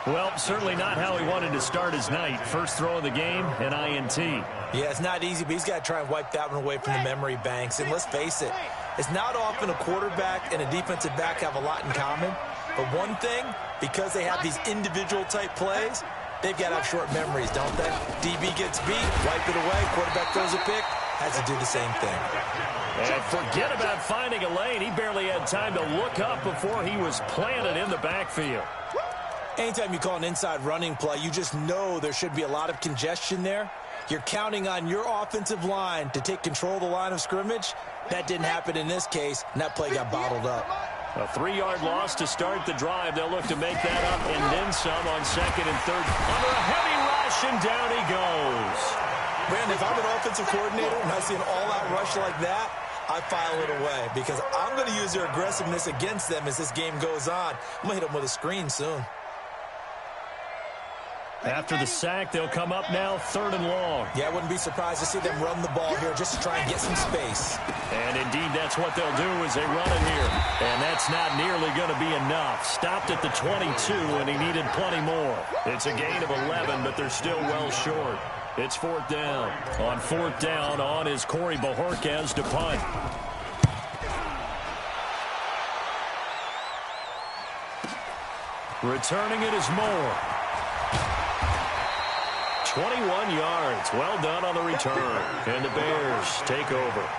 Well, certainly not how he wanted to start his night. First throw of the game, an INT. Yeah, it's not easy, but he's got to try and wipe that one away from the memory banks. And let's face it, it's not often a quarterback and a defensive back have a lot in common. But one thing, because they have these individual-type plays, they've got to have short memories, don't they? DB gets beat, wipe it away, quarterback throws a pick, has to do the same thing. And forget about finding a lane. He barely had time to look up before he was planted in the backfield. Anytime you call an inside running play, you just know there should be a lot of congestion there. You're counting on your offensive line to take control of the line of scrimmage. That didn't happen in this case, and that play got bottled up. A 3-yard loss to start the drive. They'll look to make that up and then some on 2nd and 3rd. Under a heavy rush, and down he goes. Brandon, if I'm an offensive coordinator and I see an all-out rush like that, I file it away, because I'm going to use their aggressiveness against them as this game goes on. I'm going to hit them with a screen soon. After the sack, they'll come up now 3rd and long. Yeah, I wouldn't be surprised to see them run the ball here just to try and get some space. And indeed, that's what they'll do as they run it here. And that's not nearly going to be enough. Stopped at the 22, and he needed plenty more. It's a gain of 11, but they're still well short. It's 4th down. On 4th down, on is Corey Bajorquez to punt. Returning it is Moore. 21 yards. Well done on the return. And the Bears take over.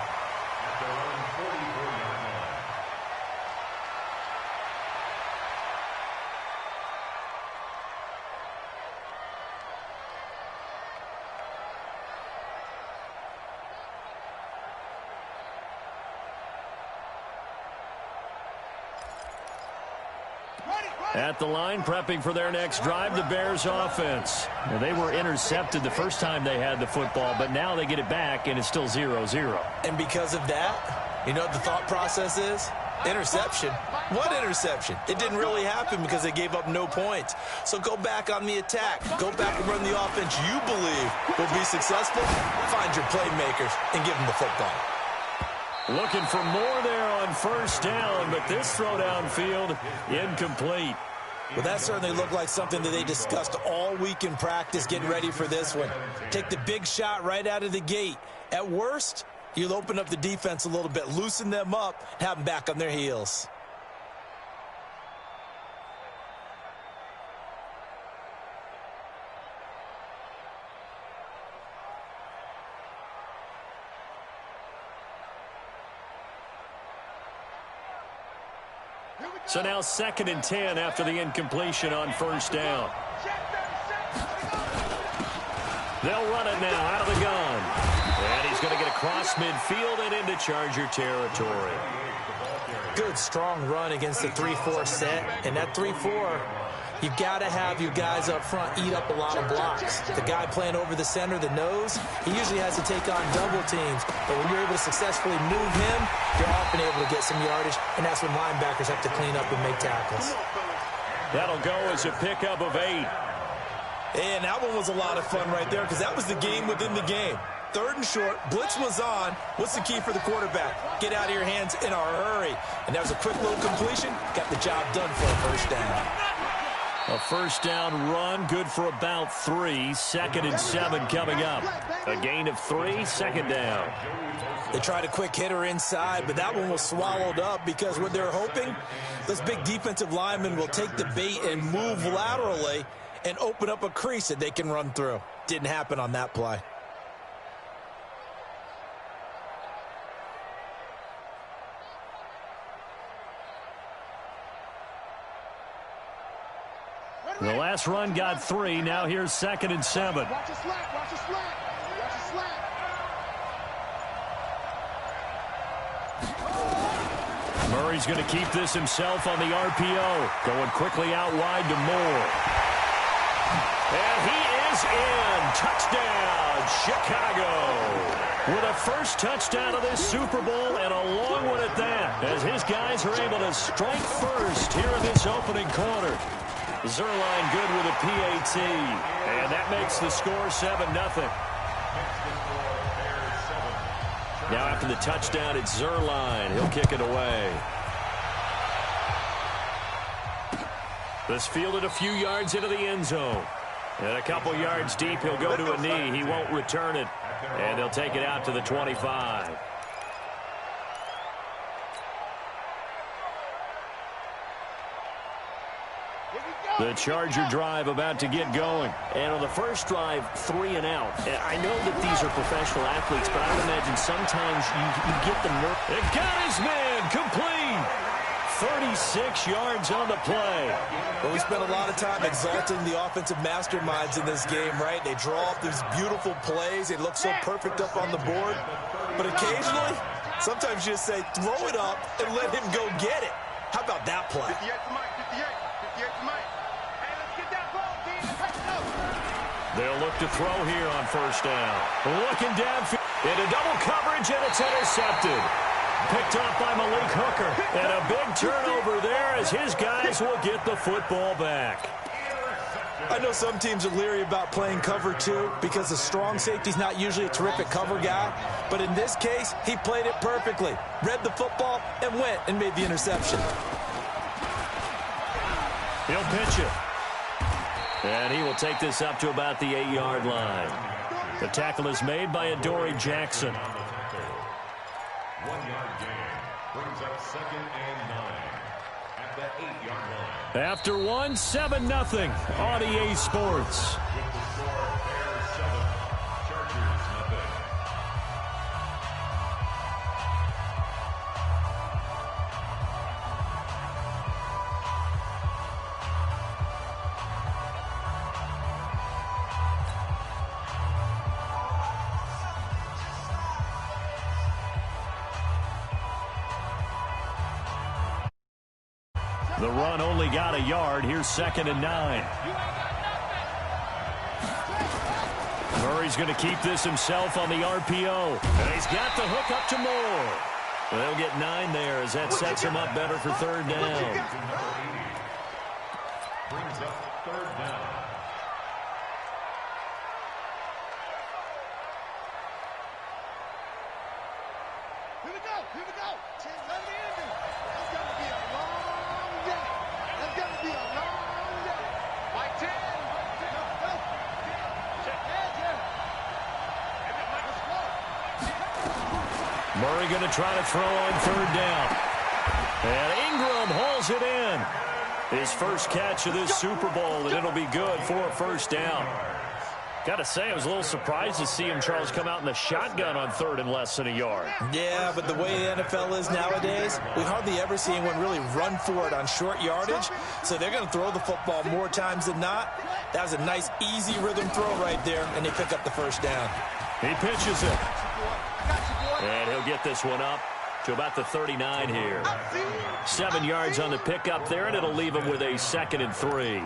At the line, prepping for their next drive, the Bears offense. Now, they were intercepted the first time they had the football, but now they get it back, and it's still 0-0. And because of that, you know what the thought process is? Interception. What interception? It didn't really happen because they gave up no points. So go back on the attack. Go back and run the offense you believe will be successful. Find your playmakers and give them the football. Looking for more there on first down, but this throw downfield incomplete. Well, that certainly looked like something that they discussed all week in practice getting ready for this one. Take the big shot right out of the gate. At worst, you'll open up the defense a little bit, loosen them up, have them back on their heels. So now 2nd and 10 after the incompletion on first down. They'll run it now out of the gun. And he's going to get across midfield and into Charger territory. Good, strong run against the 3-4 set. And that 3-4, you've got to have your guys up front eat up a lot of blocks. The guy playing over the center, the nose, he usually has to take on double teams. But when you're able to successfully move him, you're often able to get some yardage, and that's when linebackers have to clean up and make tackles. That'll go as a pickup of 8. And that one was a lot of fun right there because that was the game within the game. 3rd and short, blitz was on. What's the key for the quarterback? Get out of your hands in a hurry. And that was a quick little completion. Got the job done for a first down. A first down run, good for about 3. 2nd and 7 coming up. A gain of 3, 2nd down. They tried a quick hitter inside, but that one was swallowed up because what they're hoping, those big defensive linemen will take the bait and move laterally and open up a crease that they can run through. Didn't happen on that play. The last run got 3. Now here's 2nd and 7. Watch a slack, watch a slack, watch a slack. Murray's going to keep this himself on the RPO. Going quickly out wide to Moore. And he is in. Touchdown, Chicago. With a first touchdown of this Super Bowl and a long one at that, as his guys are able to strike first here in this opening quarter. Zerline good with a PAT. And that makes the score 7-0. Now after the touchdown, it's Zerline. He'll kick it away. This fielded a few yards into the end zone. And a couple yards deep, he'll go to a knee. He won't return it. And they'll take it out to the 25. The Charger drive about to get going. And on the first drive, 3 and out. I know that these are professional athletes, but I would imagine sometimes you get the nerve. It got his man complete. 36 yards on the play. Well, we spent a lot of time exalting the offensive masterminds in this game, right? They draw up these beautiful plays. They look so perfect up on the board. But occasionally, sometimes you just say, throw it up and let him go get it. How about that play? 58 to Mike, 58 to Mike. Hey, let's get that ball, team. Let's go. They'll look to throw here on first down. Looking downfield into double coverage, and it's intercepted. Picked up by Malik Hooker. And a big turnover there as his guys will get the football back. I know some teams are leery about playing cover 2 because the strong safety's not usually a terrific cover guy. But in this case, he played it perfectly. Read the football and went and made the interception. He'll pitch it. And he will take this up to about the 8-yard line. The tackle is made by Adoree Jackson. 1-yard gain brings up 2nd and 9 at the 8-yard line. After 1, 7-0 on EA Sports. With the score, Bears 7, Chargers nothing. The run only got a yard. Here's 2nd and 9. Murray's going to keep this himself on the RPO. And he's got the hook up to Moore. They'll get 9 there as that sets him up better for 3rd down. Brings up 3rd down. Here we go. Here we go. 10 let it in. That's going to be a long day. That's going to be a long day. Mike 10. Go. Check. Murray going to try to throw on 3rd down. And Ingram hauls it in. His first catch of this Super Bowl, and it'll be good for a 1st down. Got to say, I was a little surprised to see him, Charles, come out in the shotgun on 3rd and less than a yard. Yeah, but the way the NFL is nowadays, we hardly ever see anyone really run for it on short yardage. So they're going to throw the football more times than not. That was a nice, easy rhythm throw right there, and they pick up the 1st down. He pitches it. And he'll get this one up to about the 39 here. 7 yards on the pickup there, and it'll leave him with a 2nd and 3.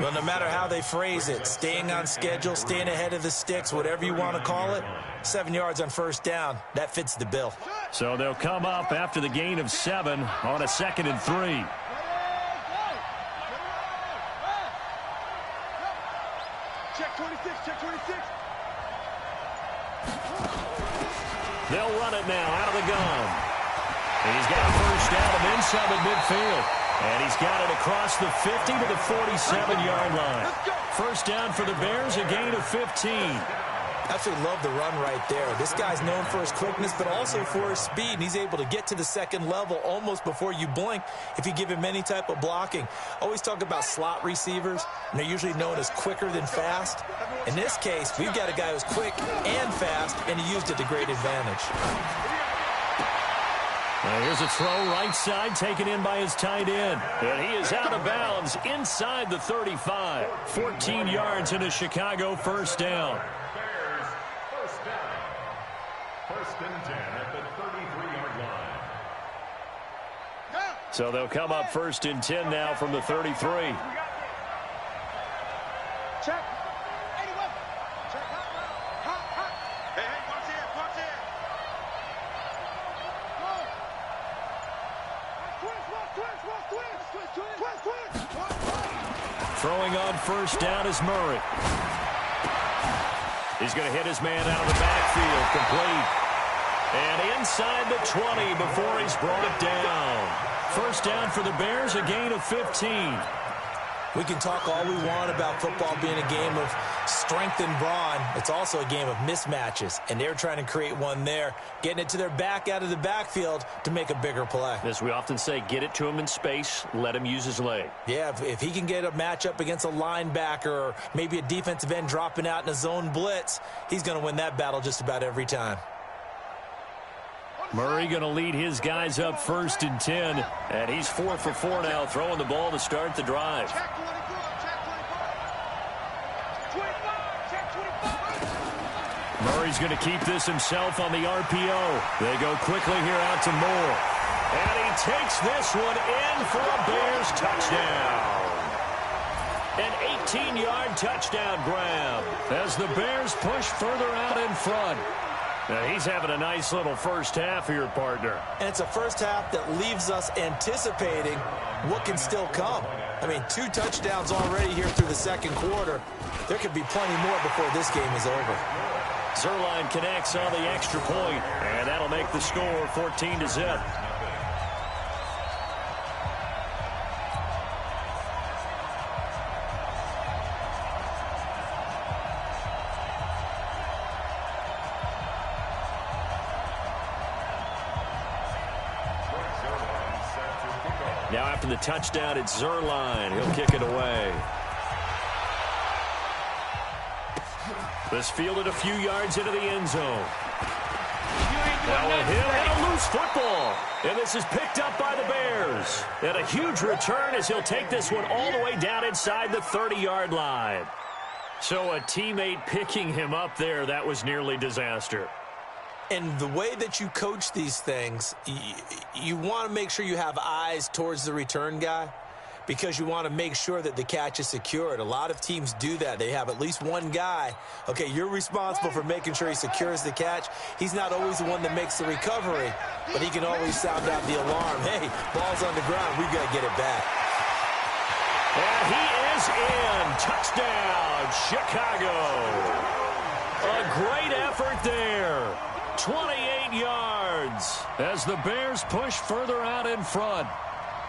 Well, no matter how they phrase it, staying on schedule, staying ahead of the sticks, whatever you want to call it, 7 yards on 1st down, that fits the bill. So they'll come up after the gain of 7 on a 2nd and 3. Check 26, check 26. They'll run it now out of the gun. And he's got a 1st down and then some at midfield. And he's got it across the 50 to the 47-yard line. 1st down for the Bears, a gain of 15. Absolutely love the run right there. This guy's known for his quickness, but also for his speed. And he's able to get to the 2nd level almost before you blink if you give him any type of blocking. Always talk about slot receivers, and they're usually known as quicker than fast. In this case, we've got a guy who's quick and fast, and he used it to great advantage. Now here's a throw right side taken in by his tight end. And he is out of bounds inside the 35. 14 yards in a Chicago 1st down. Bears, 1st down. 1st and 10 at the 33-yard line. So they'll come up 1st and 10 now from the 33. Check. 81. Check. Hot. Hey, watch here. Throwing on 1st down is Murray. He's going to hit his man out of the backfield, complete. And inside the 20 before he's brought it down. 1st down for the Bears, a gain of 15. We can talk all we want about football being a game of strength and brawn. It's also a game of mismatches, and they're trying to create one there, getting it to their back out of the backfield to make a bigger play. As we often say, get it to him in space, let him use his leg. Yeah, if he can get a matchup against a linebacker or maybe a defensive end dropping out in a zone blitz, he's going to win that battle just about every time. Murray going to lead his guys up 1st and 10, and he's 4 for 4 now, throwing the ball to start the drive. Murray's going to keep this himself on the RPO. They go quickly here out to Moore. And he takes this one in for a Bears touchdown. An 18-yard touchdown grab as the Bears push further out in front. Now, he's having a nice little first half here, partner. And it's a first half that leaves us anticipating what can still come. I mean, 2 touchdowns already here through the 2nd quarter. There could be plenty more before this game is over. Zuerlein connects on the extra point, and that'll make the score 14-0. Now after the touchdown, it's Zuerlein. He'll kick it away. This fielded a few yards into the end zone. Now a hit and a loose football. And this is picked up by the Bears. And a huge return as he'll take this one all the way down inside the 30-yard line. So a teammate picking him up there, that was nearly disaster. And the way that you coach these things, you want to make sure you have eyes towards the return guy because you want to make sure that the catch is secured. A lot of teams do that. They have at least one guy. Okay, you're responsible for making sure he secures the catch. He's not always the one that makes the recovery, but he can always sound out the alarm. Hey, ball's on the ground. We've got to get it back. And he is in. Touchdown, Chicago. A great effort there. 28 yards as the Bears push further out in front.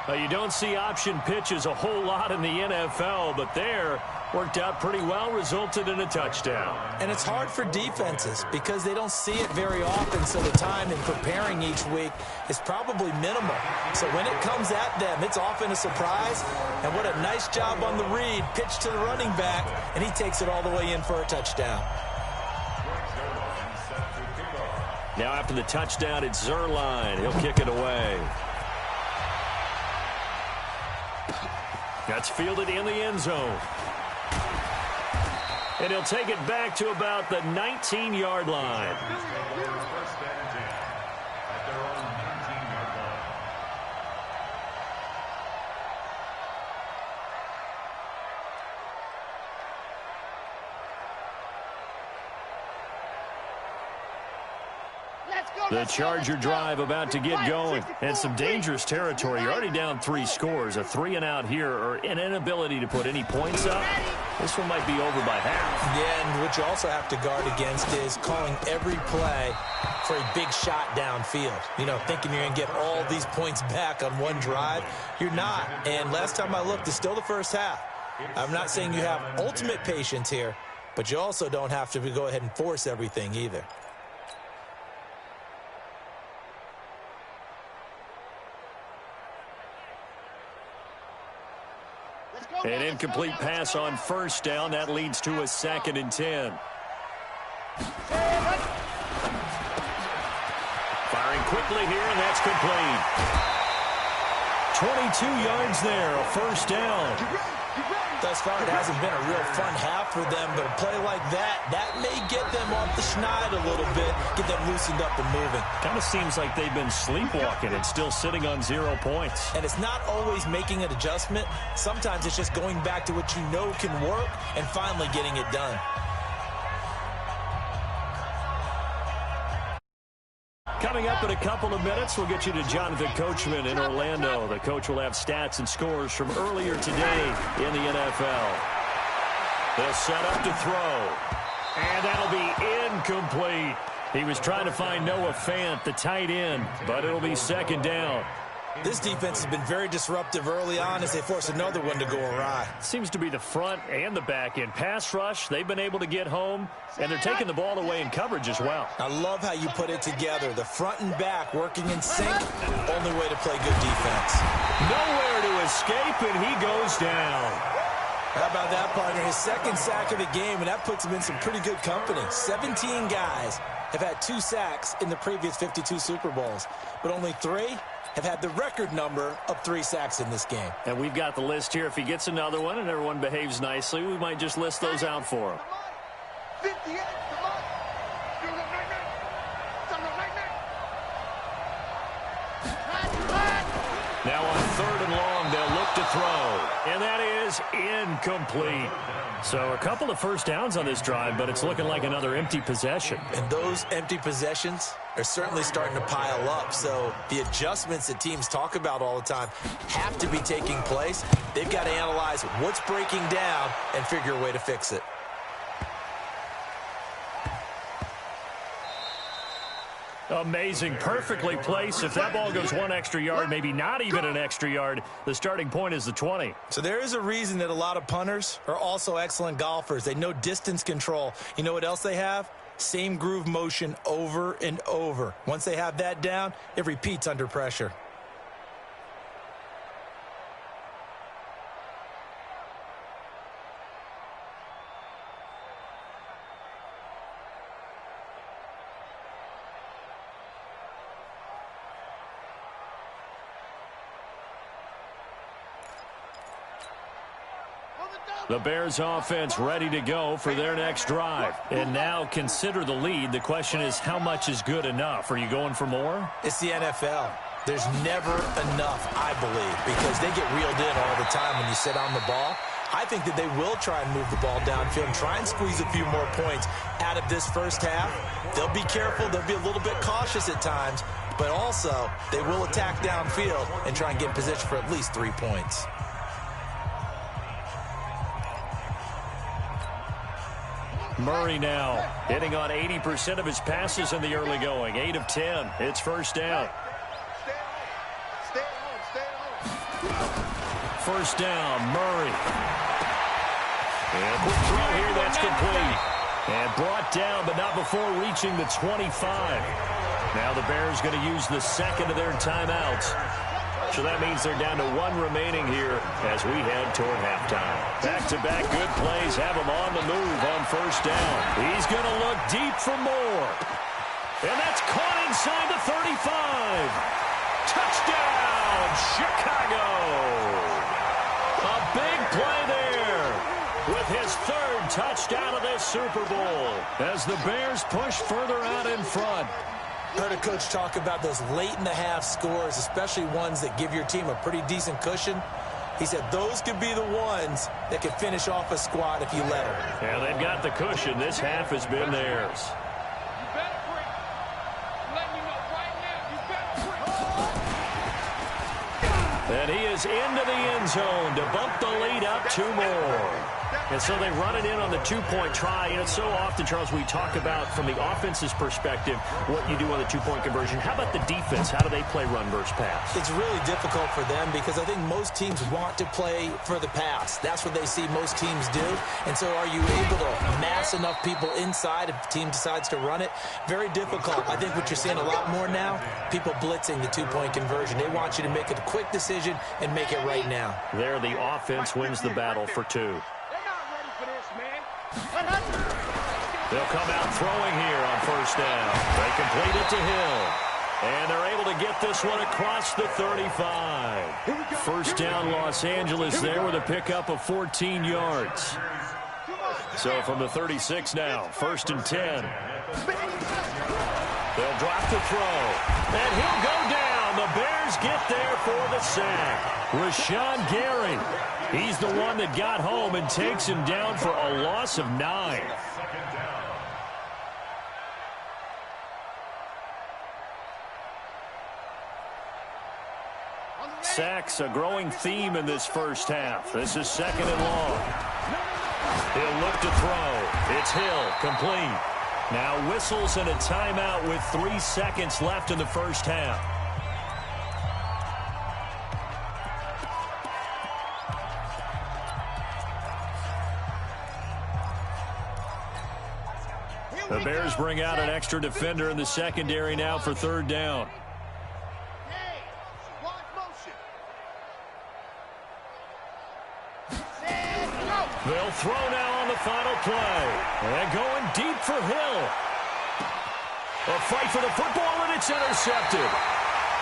You don't see option pitches a whole lot in the NFL, but there worked out pretty well, resulted in a touchdown. And it's hard for defenses because they don't see it very often, so the time in preparing each week is probably minimal. So when it comes at them, it's often a surprise. And what a nice job on the read. Pitch to the running back, and he takes it all the way in for a touchdown. Now after the touchdown, it's Zerline. He'll kick it away. That's fielded in the end zone. And he'll take it back to about the 19-yard line. The Charger drive about to get going. And some dangerous territory. You're already down 3 scores. A 3-and-out here or an inability to put any points up. This one might be over by half. Yeah, and what you also have to guard against is calling every play for a big shot downfield. You know, thinking you're going to get all these points back on one drive. You're not. And last time I looked, it's still the first half. I'm not saying you have ultimate patience here, but you also don't have to go ahead and force everything either. An incomplete pass on first down. That leads to a 2nd and 10. Firing quickly here, and that's complete. 22 yards there, a first down. Thus far, it hasn't been a real fun half for them, but a play like that may get them off the schneid a little bit, get them loosened up and moving. Kind of seems like they've been sleepwalking and still sitting on 0 points. And it's not always making an adjustment. Sometimes it's just going back to what you know can work and finally getting it done. Coming up in a couple of minutes, we'll get you to Jonathan Coachman in Orlando. The coach will have stats and scores from earlier today in the NFL. They'll set up to throw. And that'll be incomplete. He was trying to find Noah Fant, the tight end, but it'll be 2nd down. This defense has been very disruptive early on as they force another one to go awry. Seems to be the front and the back end. Pass rush, they've been able to get home, and they're taking the ball away in coverage as well. I love how you put it together. The front and back working in sync, only way to play good defense. Nowhere to escape, and he goes down. How about that, partner? His 2nd sack of the game, and that puts him in some pretty good company. 17 guys have had 2 sacks in the previous 52 Super Bowls, but only 3 have had the record number of 3 sacks in this game. And we've got the list here. If he gets another one and everyone behaves nicely, we might just list those out for him. 58, come on. Now on 3rd and long, they'll look to throw. And that is incomplete. So a couple of first downs on this drive, but it's looking like another empty possession. And those empty possessions are certainly starting to pile up. So the adjustments that teams talk about all the time have to be taking place. They've got to analyze what's breaking down and figure a way to fix it. Amazing. Perfectly placed. If that ball goes 1 extra yard, maybe not even an extra yard, the starting point is the 20. So there is a reason that a lot of punters are also excellent golfers. They know distance control. You know what else they have? Same groove motion over and over. Once they have that down, it repeats under pressure. The Bears offense ready to go for their next drive. And now consider the lead. The question is, how much is good enough? Are you going for more? It's the NFL. There's never enough, I believe, because they get reeled in all the time when you sit on the ball. I think that they will try and move the ball downfield and try and squeeze a few more points out of this first half. They'll be careful. They'll be a little bit cautious at times, but also they will attack downfield and try and get in position for at least 3 points. Murray now hitting on 80% of his passes in the early going. 8 of 10. It's first down. First down, Murray. And quick throw here, that's complete. And brought down, but not before reaching the 25. Now the Bears going to use the second of their timeouts. So that means they're down to 1 remaining here as we head toward halftime. Back-to-back good plays have him on the move on first down. He's going to look deep for more. And that's caught inside the 35. Touchdown, Chicago. A big play there with his 3rd touchdown of this Super Bowl as the Bears push further out in front. Heard a coach talk about those late-in-the-half scores, especially ones that give your team a pretty decent cushion. He said those could be the ones that could finish off a squad if you let them. Yeah, they've got the cushion. This half has been theirs. And he is into the end zone to bump the lead up 2 more. And so they run it in on the 2-point try. And it's so often, Charles, we talk about from the offense's perspective what you do on the 2-point conversion. How about the defense? How do they play run versus pass? It's really difficult for them because I think most teams want to play for the pass. That's what they see most teams do. And so are you able to mass enough people inside if the team decides to run it? Very difficult. I think what you're seeing a lot more now, people blitzing the 2-point conversion. They want you to make a quick decision and make it right now. There, the offense wins the battle for 2. They'll come out throwing here on first down. They complete it to Hill. And they're able to get this one across the 35. First down, Los Angeles there with a pickup of 14 yards. So from the 36 now, 1st and 10. They'll drop the throw. And he'll go down. The Bears get there for the sack. Rashawn Gary. He's the one that got home and takes him down for a loss of 9. Sacks, a growing theme in this first half. This is 2nd and long. He'll look to throw. It's Hill, complete. Now whistles and a timeout with 3 seconds left in the first half. The Bears bring out an extra defender in the secondary now for 3rd down. They'll throw now on the final play. And going deep for Hill. A fight for the football, and it's intercepted.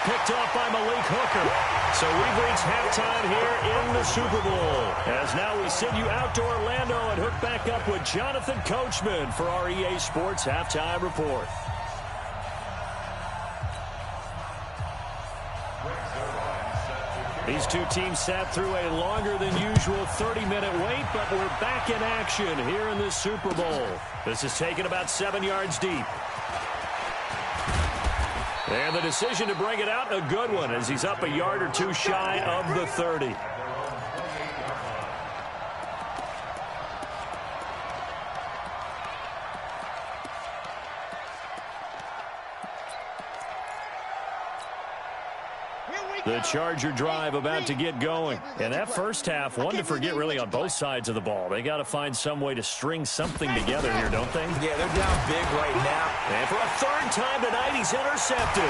Picked off by Malik Hooker. So we've reached halftime here in the Super Bowl. As now we send you out to Orlando and hook back up with Jonathan Coachman for our EA Sports Halftime Report. These two teams sat through a longer than usual 30-minute wait, but we're back in action here in this Super Bowl. This is taken about 7 yards deep. And the decision to bring it out, a good one, as he's up a yard or 2 shy of the 30. The Charger drive about to get going. And that first half, one to forget really on both sides of the ball. They got to find some way to string something together here, don't they? Yeah, they're down big right now. And for a 3rd time tonight, he's intercepted.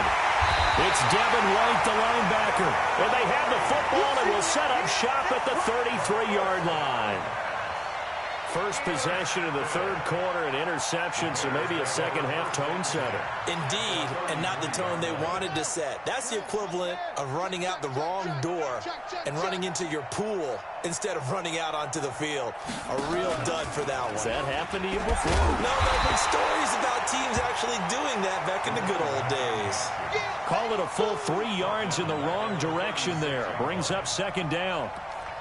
It's Devin White, the linebacker. And they have the football and will set up shop at the 33-yard line. First possession of the third quarter, an interception, so maybe a second-half tone setter. Indeed, and not the tone they wanted to set. That's the equivalent of running out the wrong door and running into your pool instead of running out onto the field. A real dud for that one. Has that happened to you before? No, I've heard stories about teams actually doing that back in the good old days. Call it a full 3 yards in the wrong direction there. Brings up second down.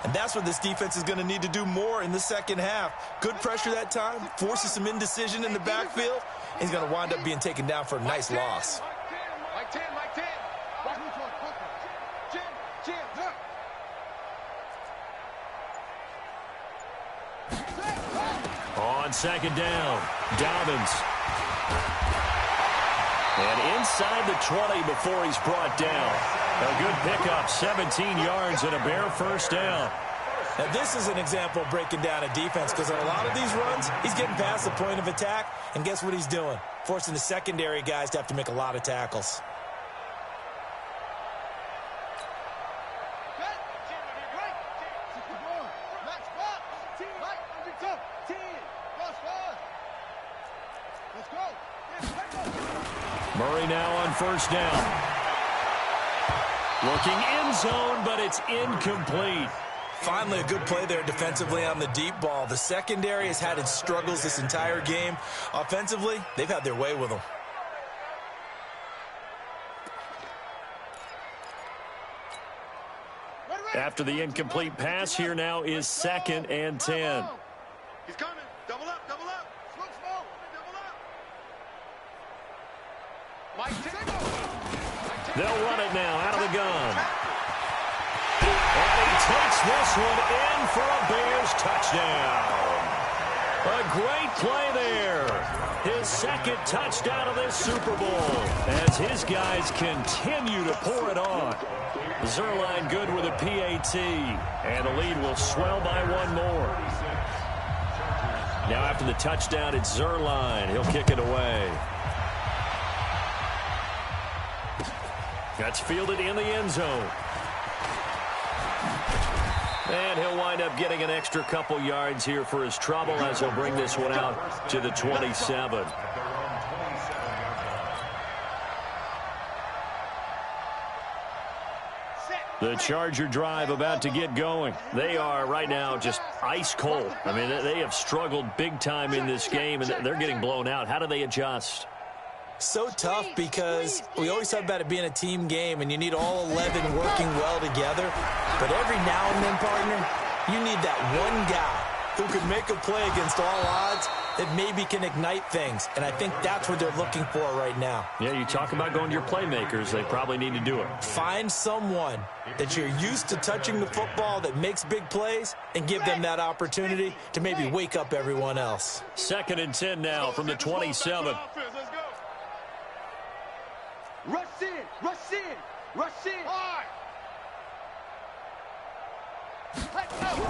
And that's what this defense is going to need to do more in the second half. Good pressure that time, forces some indecision in the backfield. He's going to wind up being taken down for a nice loss. Mike 10. On second down, Dobbins. And inside the 20 before he's brought down. A good pickup, 17 yards and a bare first down. Now this is an example of breaking down a defense, because on a lot of these runs, he's getting past the point of attack, and guess what he's doing? Forcing the secondary guys to have to make a lot of tackles. Murray now on first down. Looking end zone, but it's incomplete. Finally, a good play there defensively on the deep ball. The secondary has had its struggles this entire game. Offensively, they've had their way with them. After the incomplete pass, here now is 2nd and 10. He's coming. Double up. Smoke. Double up. Mike 10. They'll run it now out of the gun. And he takes this one in for a Bears touchdown. A great play there. His second touchdown of this Super Bowl as his guys continue to pour it on. Zerline good with a PAT, and the lead will swell by one more. Now after the touchdown, it's Zerline. He'll kick it away. That's fielded in the end zone. And he'll wind up getting an extra couple yards here for his trouble as he'll bring this one out to the 27. The Charger drive about to get going. They are right now just ice cold. I mean, they have struggled big time in this game, and they're getting blown out. How do they adjust? So tough, because we always talk about it being a team game and you need all 11 working well together. But every now and then, partner, you need that one guy who can make a play against all odds that maybe can ignite things. And I think that's what they're looking for right now. Yeah, you talk about going to your playmakers. They probably need to do it. Find someone that you're used to touching the football that makes big plays and give them that opportunity to maybe wake up everyone else. 2nd and 10 now from the 27. Rush in. Hard.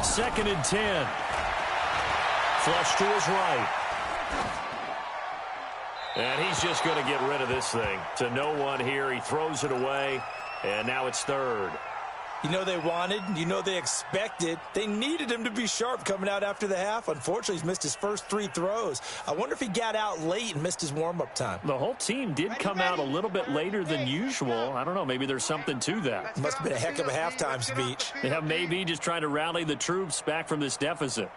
2nd and 10. Flush to his right. And he's just going to get rid of this thing. To no one here. He throws it away. And now it's 3rd. You know they wanted, you know they expected. They needed him to be sharp coming out after the half. Unfortunately, he's missed his first 3 throws. I wonder if he got out late and missed his warm-up time. The whole team did come out a little bit later than usual. I don't know, maybe there's something to that. Must have been a heck of a halftime speech. Yeah, maybe just trying to rally the troops back from this deficit.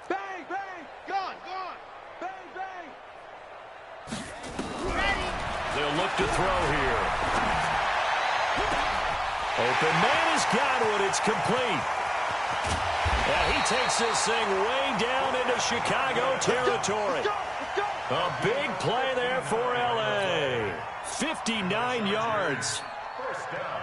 Bang. Gone. Bang. They'll look to throw here. Open man has got one. It's complete. And he takes this thing way down into Chicago territory. A big play there for L.A. 59 yards. First down.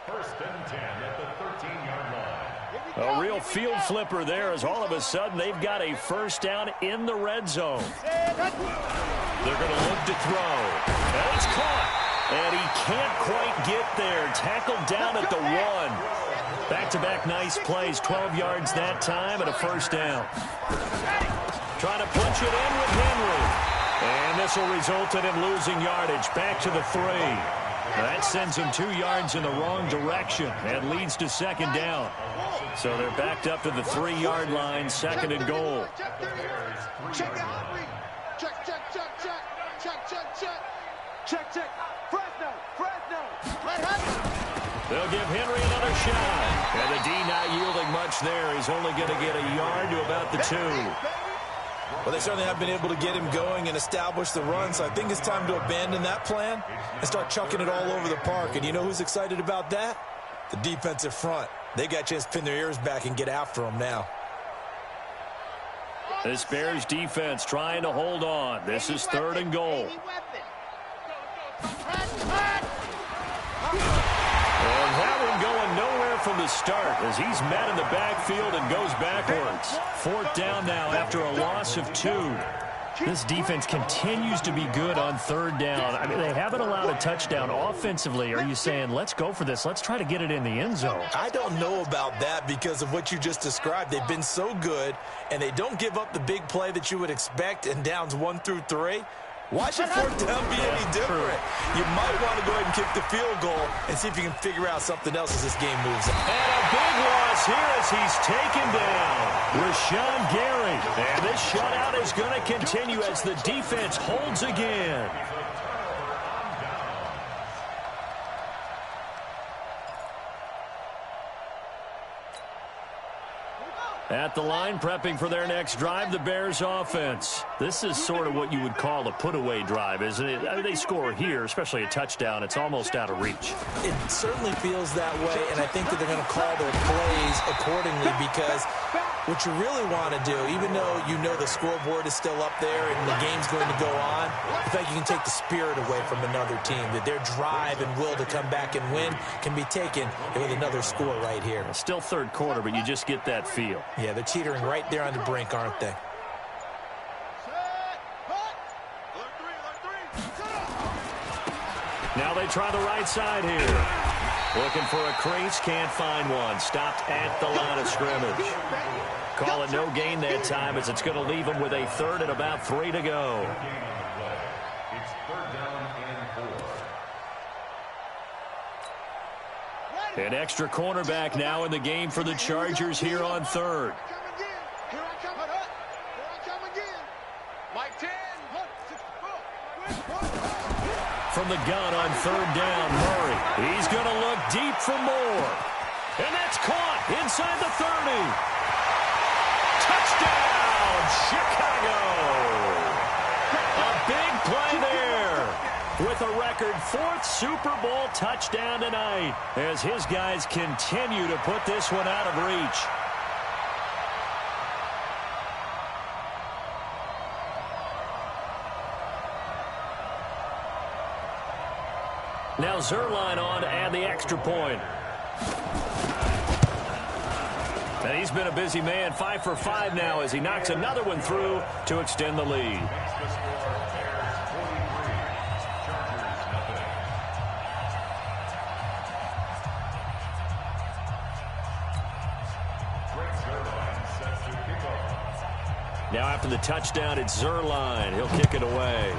1st and 10 at the 13-yard line. A real field flipper there as all of a sudden they've got a first down in the red zone. They're going to look to throw. And it's caught. And he can't quite get there. Tackled down at the 1. Back-to-back nice plays. 12 yards that time and a first down. Trying to punch it in with Henry. And this will result in him losing yardage. Back to the 3. That sends them 2 yards in the wrong direction and leads to second down. So they're backed up to the 3-yard line, second and goal. Check it, Henry. Check, check, check, check. Check, check, check. Check, check. Fresno, Fresno. They'll give Henry another shot. And the D not yielding much there. He's only going to get a yard to about the 2. Well, they certainly have been able to get him going and establish the run, so I think it's time to abandon that plan and start chucking it all over the park. And you know who's excited about that? The defensive front. They got a chance to pin their ears back and get after him now. This Bears defense trying to hold on. This is third and goal. And that one going nowhere from the start as he's met in the backfield and goes backwards. Fourth down now after a loss of 2. This defense continues to be good on third down. I mean, they haven't allowed a touchdown offensively. Are you saying, let's go for this? Let's try to get it in the end zone. I don't know about that because of what you just described. They've been so good, and they don't give up the big play that you would expect in downs 1 through 3. Why should fourth down be any different? You might want to go ahead and kick the field goal and see if you can figure out something else as this game moves on. And a big loss here as he's taken down. Rashawn Gary. And this shutout is going to continue as the defense holds again. At the line, prepping for their next drive, the Bears offense. This is sort of what you would call a put-away drive, isn't it? I mean, they score here, especially a touchdown. It's almost out of reach. It certainly feels that way, and I think that they're going to call their plays accordingly because what you really want to do, even though you know the scoreboard is still up there and the game's going to go on, I think you can take the spirit away from another team, that their drive and will to come back and win can be taken with another score right here. Still third quarter, but you just get that feel. Yeah, they're teetering right there on the brink, aren't they? Now they try the right side here. Looking for a crease, can't find one. Stopped at the line of scrimmage. Call it no gain that time as it's going to leave them with a third and about 3 to go. It's third down and 4. An extra cornerback now in the game for the Chargers here on third. Here I come again. Mike 10. From the gun on third down, Murray. He's going to look deep for more. And that's caught inside the 30. Touchdown, Chicago. A big play there with a record 4th Super Bowl touchdown tonight as his guys continue to put this one out of reach. Now Zerline on to add the extra point. And he's been a busy man, 5 for 5 now as he knocks another one through to extend the lead. Now after the touchdown, it's Zerline. He'll kick it away.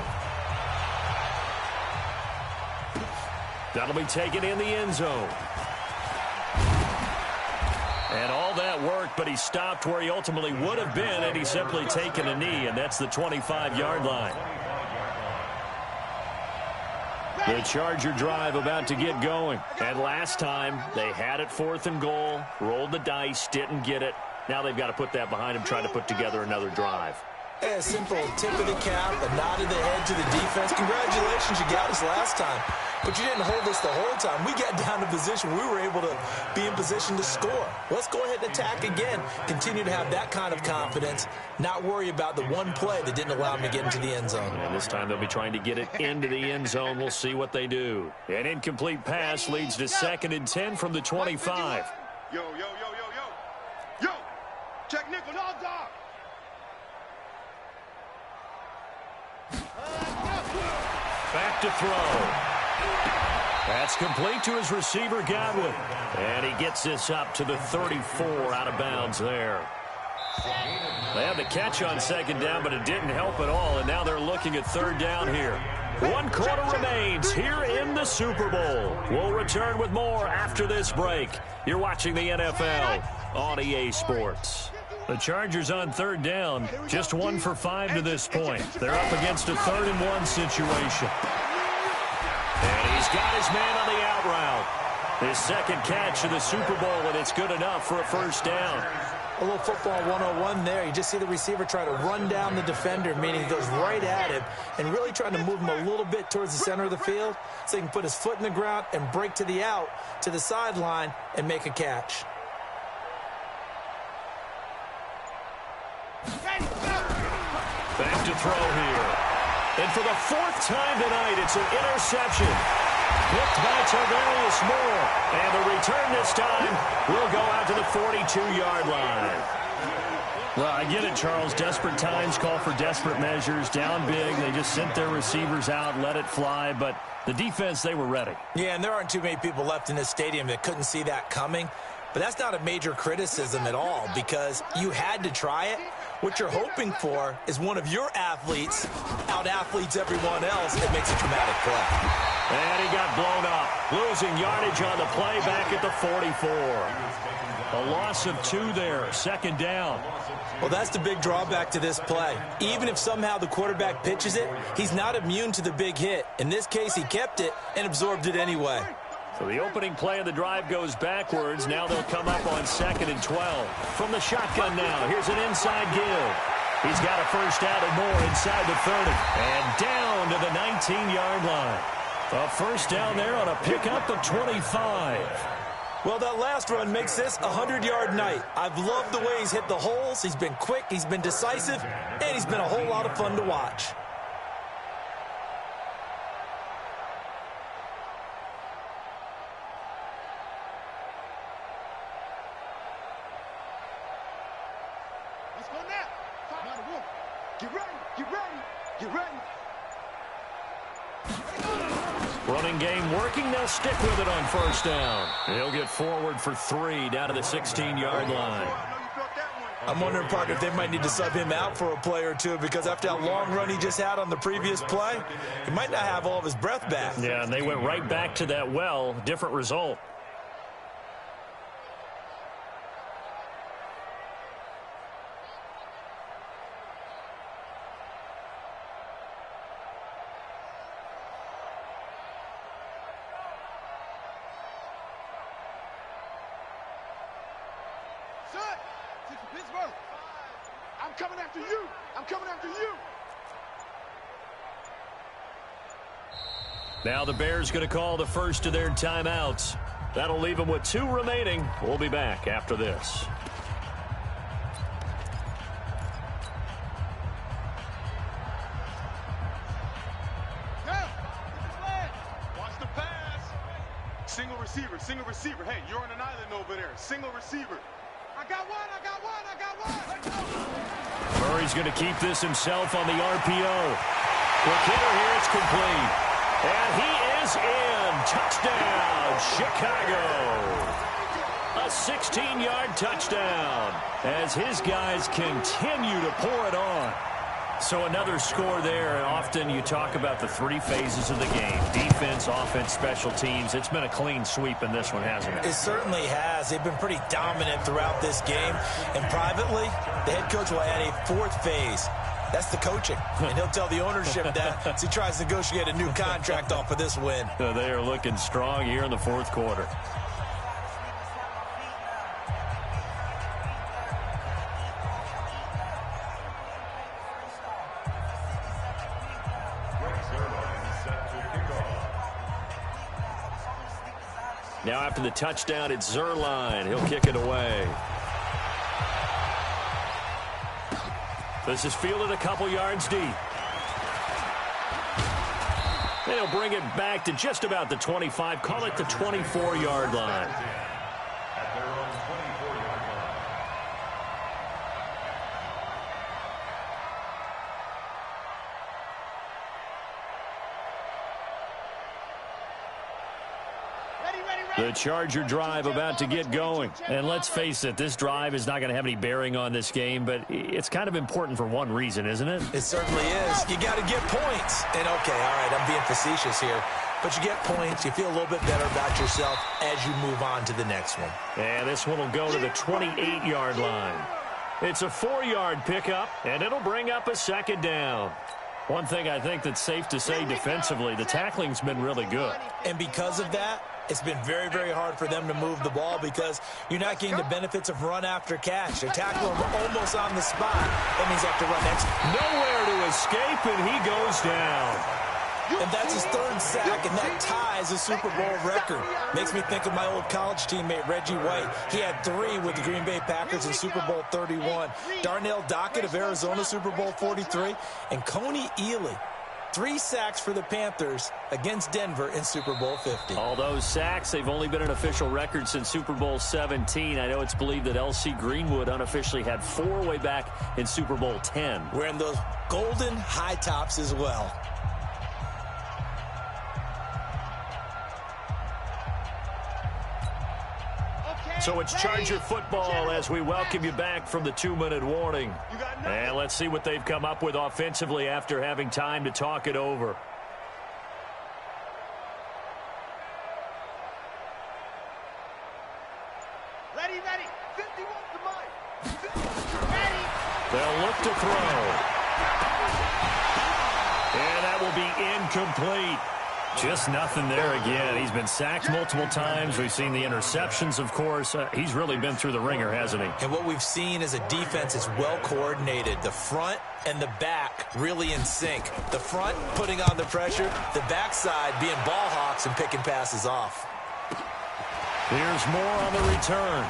That'll be taken in the end zone. And all that worked, but he stopped where he ultimately would have been, and he's simply taken a knee, and that's the 25-yard line. The Charger drive about to get going. And last time, they had it 4th and goal, rolled the dice, didn't get it. Now they've got to put that behind them, try to put together another drive. A simple tip of the cap, a nod of the head to the defense. Congratulations, you got us last time. But you didn't hold us the whole time. We got down to position. We were able to be in position to score. Let's go ahead and attack again. Continue to have that kind of confidence. Not worry about the one play that didn't allow them to get into the end zone. And this time they'll be trying to get it into the end zone. We'll see what they do. An incomplete pass leads to 2nd and 10 from the 25. Yo. Check nickel, dog. Back to throw. That's complete to his receiver, Godwin. And he gets this up to the 34 out of bounds there. They had the catch on 2nd down, but it didn't help at all, and now they're looking at 3rd down here. 1 quarter remains here in the Super Bowl. We'll return with more after this break. You're watching the NFL on EA Sports. The Chargers on 3rd down, just 1 for 5 to this point. They're up against a 3rd and 1 situation. And he's got his man on the out route. His 2nd catch of the Super Bowl, and it's good enough for a 1st down. A little football 101 there. You just see the receiver try to run down the defender, meaning he goes right at him and really trying to move him a little bit towards the center of the field so he can put his foot in the ground and break to the out, to the sideline, and make a catch. Back to throw here. And for the 4th time tonight, it's an interception. Picked by Tavarius Moore. And the return this time will go out to the 42-yard line. Well, I get it, Charles. Desperate times call for desperate measures. Down big. They just sent their receivers out, let it fly. But the defense, they were ready. Yeah, and there aren't too many people left in this stadium that couldn't see that coming. But that's not a major criticism at all because you had to try it. What you're hoping for is one of your athletes out-athletes everyone else that makes a dramatic play. And he got blown up, losing yardage on the play back at the 44. A loss of 2 there, 2nd down. Well, that's the big drawback to this play. Even if somehow the quarterback pitches it, he's not immune to the big hit. In this case, he kept it and absorbed it anyway. So the opening play of the drive goes backwards. Now they'll come up on 2nd and 12. From the shotgun now, here's an inside give. He's got a 1st down and more inside the 30. And down to the 19-yard line. A 1st down there on a pickup of 25. Well, that last run makes this a 100-yard night. I've loved the way he's hit the holes. He's been quick, he's been decisive, and he's been a whole lot of fun to watch. Let's go now. Get ready, get ready, get ready. Running game working. They'll stick with it on 1st down. He'll get forward for 3 down to the 16-yard line. I'm wondering, partner, if they might need to sub him out for a play or two because after that long run he just had on the previous play, he might not have all of his breath back. Yeah, and they went right back to that well. Different result. Pittsburgh, I'm coming after you. I'm coming after you. Now the Bears going to call the first of their timeouts. That'll leave them with 2 remaining. We'll be back after this. Watch the pass. Single receiver. Hey, you're on an island over there. Single receiver. I got one. Murray's going to keep this himself on the RPO. The kicker here is complete. And he is in. Touchdown, Chicago. A 16-yard touchdown as his guys continue to pour it on. So another score there, and often you talk about the 3 phases of the game. Defense, offense, special teams. It's been a clean sweep in this one, hasn't it? It certainly has. They've been pretty dominant throughout this game. And privately, the head coach will add a 4th phase. That's the coaching. And he'll tell the ownership that as he tries to negotiate a new contract off of this win. They are looking strong here in the 4th quarter. Now after the touchdown, it's Zerline. He'll kick it away. This is fielded a couple yards deep. And he'll bring it back to just about the 25. Call it the 24-yard line. At their own 24-yard line. The Charger drive about to get going. And let's face it, this drive is not going to have any bearing on this game, but it's kind of important for one reason, isn't it? It certainly is. You got to get points. And, okay, all right, I'm being facetious here. But you get points, you feel a little bit better about yourself as you move on to the next one. And this one will go to the 28-yard line. It's a 4-yard pickup, and it'll bring up a second down. One thing I think that's safe to say defensively, the tackling's been really good. And because of that, it's been very, very hard for them to move the ball because you're not getting the benefits of run after catch. They tackle him almost on the spot. That means they have to run extra. Nowhere to escape, and he goes down. And that's his third sack, and that ties a Super Bowl record. Makes me think of my old college teammate, Reggie White. He had 3 with the Green Bay Packers in Super Bowl 31. Darnell Dockett of Arizona, Super Bowl 43. And Coney Ealy, 3 sacks for the Panthers against Denver in Super Bowl 50. All those sacks, they've only been an official record since Super Bowl 17. I know it's believed that L.C. Greenwood unofficially had 4 way back in Super Bowl 10. Wearing those golden high tops as well. So it's Charger football as we welcome you back from the 2-minute warning. And let's see what they've come up with offensively after having time to talk it over. Ready. 51 to mine. Ready. They'll look to throw. And that will be incomplete. Just nothing there again. He's been sacked multiple times. We've seen the interceptions, of course. He's really been through the ringer, hasn't he? And what we've seen is a defense is well coordinated. The front and the back really in sync. The front putting on the pressure, the backside being ball hawks and picking passes off. Here's more on the return.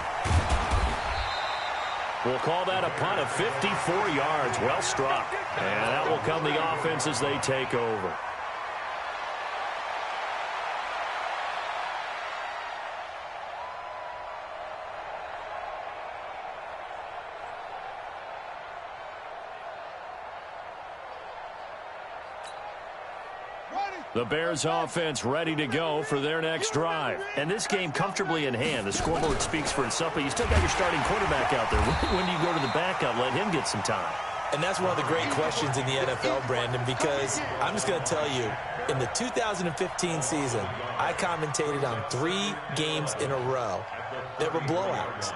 We'll call that a punt of 54 yards. Well struck. And that will come the offense as they take over. The Bears offense ready to go for their next drive. And this game comfortably in hand. The scoreboard speaks for itself, but you still got your starting quarterback out there. When do you go to the backup? Let him get some time. And that's one of the great questions in the NFL, Brandon, because I'm just going to tell you, in the 2015 season, I commentated on 3 games in a row that were blowouts.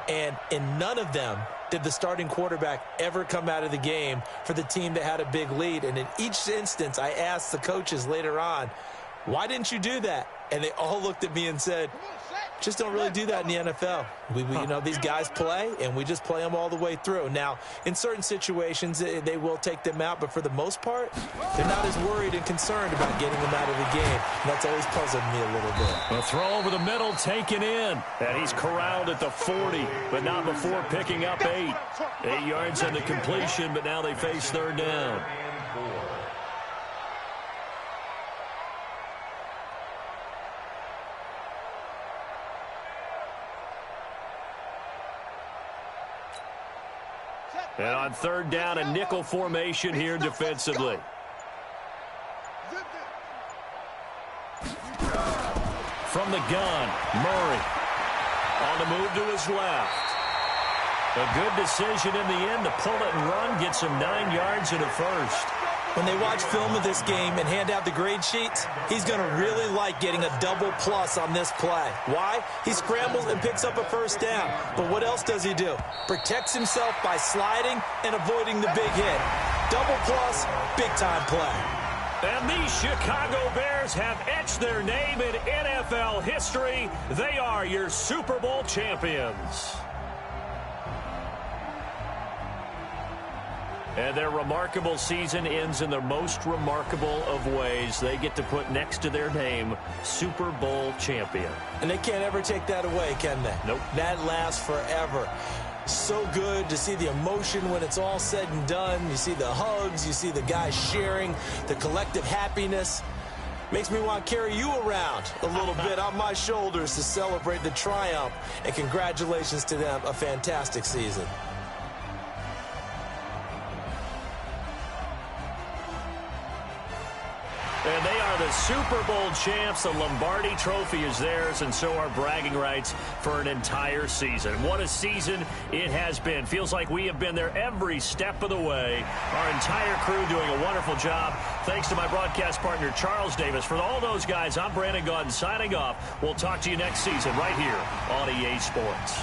And in none of them did the starting quarterback ever come out of the game for the team that had a big lead. And in each instance, I asked the coaches later on, why didn't you do that? And they all looked at me and said, just don't really do that in the NFL. You know, these guys play, and we just play them all the way through. Now, in certain situations, they will take them out, but for the most part, they're not as worried and concerned about getting them out of the game. And that's always puzzled me a little bit. A throw over the middle, taken in. And he's corralled at the 40, but not before picking up 8. 8 yards on the completion, but now they face third down. And on third down, a nickel formation here defensively. From the gun, Murray. On the move to his left. A good decision in the end to pull it and run, get some 9 yards and a first. When they watch film of this game and hand out the grade sheets, he's going to really like getting a double plus on this play. Why? He scrambles and picks up a first down. But what else does he do? Protects himself by sliding and avoiding the big hit. Double plus, big-time play. And these Chicago Bears have etched their name in NFL history. They are your Super Bowl champions. And their remarkable season ends in the most remarkable of ways. They get to put next to their name, Super Bowl champion. And they can't ever take that away, can they? Nope. That lasts forever. So good to see the emotion when it's all said and done. You see the hugs. You see the guys sharing, the collective happiness. Makes me want to carry you around a little bit on my shoulders to celebrate the triumph. And congratulations to them. A fantastic season. And they are are the Super Bowl champs. The Lombardi Trophy is theirs, and so are bragging rights for an entire season. What a season it has been. Feels like we have been there every step of the way. Our entire crew doing a wonderful job. Thanks to my broadcast partner, Charles Davis. For all those guys, I'm Brandon Gaudin signing off. We'll talk to you next season right here on EA Sports.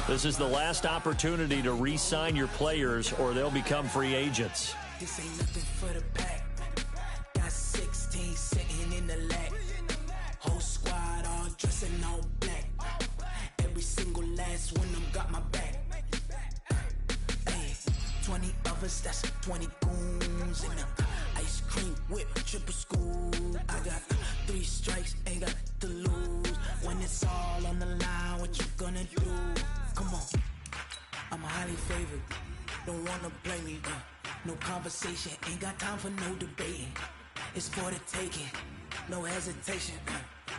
This is the last opportunity to re-sign your players or they'll become free agents. This ain't nothing for the pack. Got 16 sitting in the lap. Whole squad all dressing all black. Every single last one of them got my back. Hey, 20 of us, that's 20 goons in the ice cream whip, triple school. I got 3 strikes, ain't got to lose. When it's all on the line, what you gonna do? Come on, I'm highly favored. Don't wanna blame me. No conversation, ain't got time for no debating. It's for the taking, no hesitation.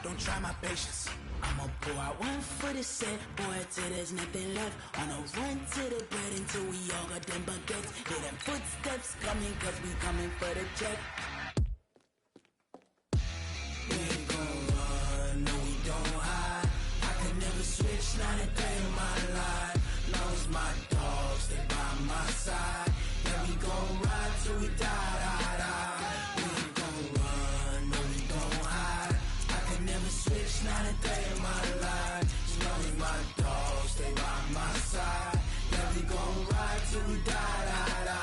Don't try my patience. I'ma pour out one for the set, boy, till there's nothing left. On a run to the bread until we all got them baguettes. Hear them footsteps coming, cause we coming for the check. We ain't gon' run, no we don't hide. I can never switch, not a day in my life. Long as my dogs, they by my side. Yeah, we gon' ride till we die, die, die. We ain't gon' run, no we don't hide. I can never switch, not a day in my life. As long as my dogs, stay by my side. Yeah, we gon' ride till we die, die, die.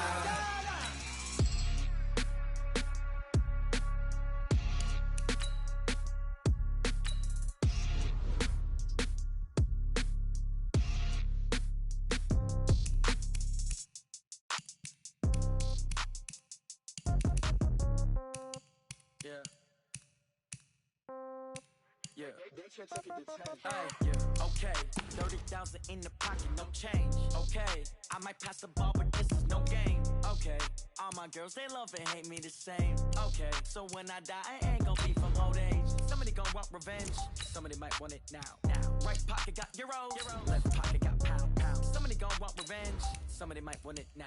Okay, 30,000 in the pocket, no change. Okay, I might pass the ball, but this is no game. Okay, all my girls, they love and hate me the same. Okay, so when I die, I ain't gon' be from old age. Somebody gon' want revenge, somebody might want it now. Right pocket got euros, left pocket got pound. Somebody gon' want revenge, somebody might want it now.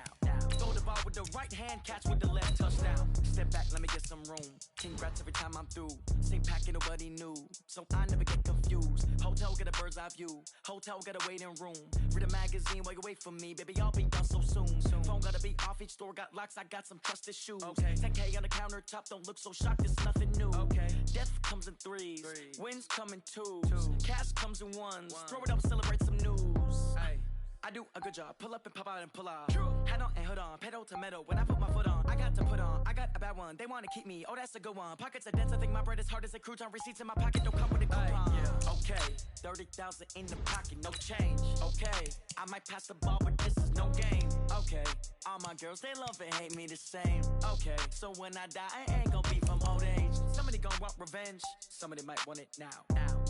Throw the ball with the right hand, catch with the left, touchdown. Step back, let me get some room. Congrats every time I'm through. Same packet, nobody knew, so I never get confused. Hotel get a bird's eye view. Hotel get a waiting room. Read a magazine while you wait for me, baby. I'll be done so soon. Phone gotta be off. Each store got locks. I got some trusted shoes. Okay. 10K on the countertop. Don't look so shocked. It's nothing new. Okay. Death comes in threes. Wins come in twos. Cash comes in ones. Throw it up, celebrate some news. Ay. I do a good job. Pull up and pop out and pull out. Head on and hood on. Pedal to metal. When I put my foot on, I got to put on. I got a bad one. They want to keep me. Oh, that's a good one. Pockets are dense. I think my bread is hard as a crouton. Receipts in my pocket don't come with a coupon. Okay. 30,000 in the pocket. No change. Okay. I might pass the ball, but this is no game. Okay. All my girls, they love and hate me the same. Okay. So when I die, I ain't gon' be from old age. Somebody gon' want revenge. Somebody might want it now.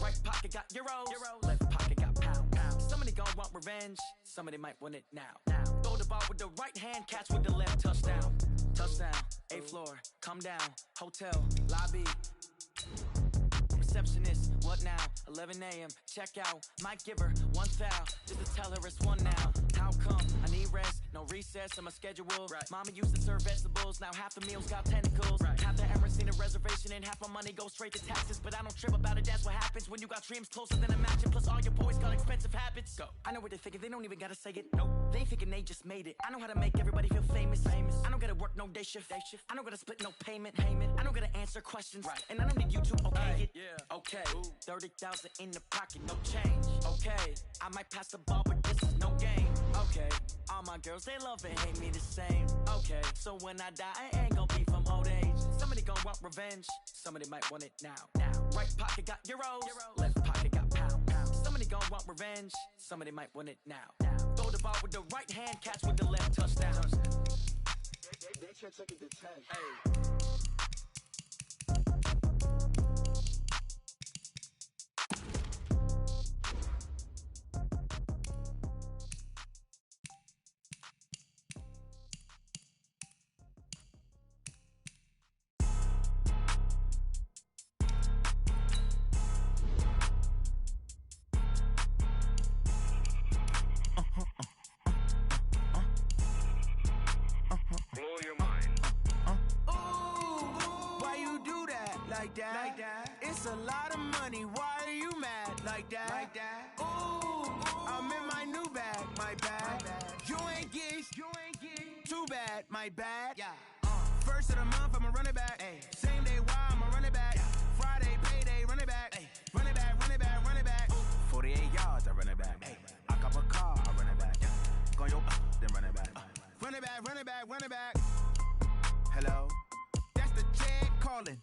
Right pocket got euros. Left pocket got pound. Somebody gon' want revenge. Somebody might want it now. Throw the ball with the right hand, catch with the left, touchdown. Touchdown, 8th floor, come down, hotel, lobby. Receptionist, what What now? 11 a.m. Check out. Might give her one foul just to tell her it's one now. How come? I need rest. No recess in my schedule. Right. Mama used to serve vegetables. Now half the meals got tentacles. Right. Half the Emirates seen a reservation and half my money goes straight to taxes. But I don't trip about it. That's what happens when you got dreams closer than a match. And plus all your boys got expensive habits. Go. I know what they're thinking. They don't even gotta say it. Nope. They ain't thinking they just made it. I know how to make everybody feel famous. I don't gotta work no day shift. I don't gotta split no payment. I don't gotta answer questions. Right. And I don't need you to okay it. Yeah. Okay. 30,000 in the pocket, no change. Okay. I might pass the ball, but this is no game. Okay. All my girls, they love and hate me the same. Okay. So when I die, I ain't gon' be from old age. Somebody gon' want revenge. Somebody might want it now. Right pocket got euros. Left pocket got pounds. Somebody gon' want revenge. Somebody might want it now. Throw the ball with the right hand, catch with the left, touchdown. They can't take it to 10. Hey. Like that. It's a lot of money. Why are you mad like that? Ooh, I'm in my new bag, my bad. You ain't get too bad, my bad. Yeah. First of the month, I'ma run it back. Ay. Same day, why I'ma run it back. Friday, payday, run it back. Ay. Run it back, run it back, run it back. 48 yards, I run it back. Ay. I cop a car, I run it back. Go your then run it back. Run it back, run it back, run it back. Hello, that's the Jag calling.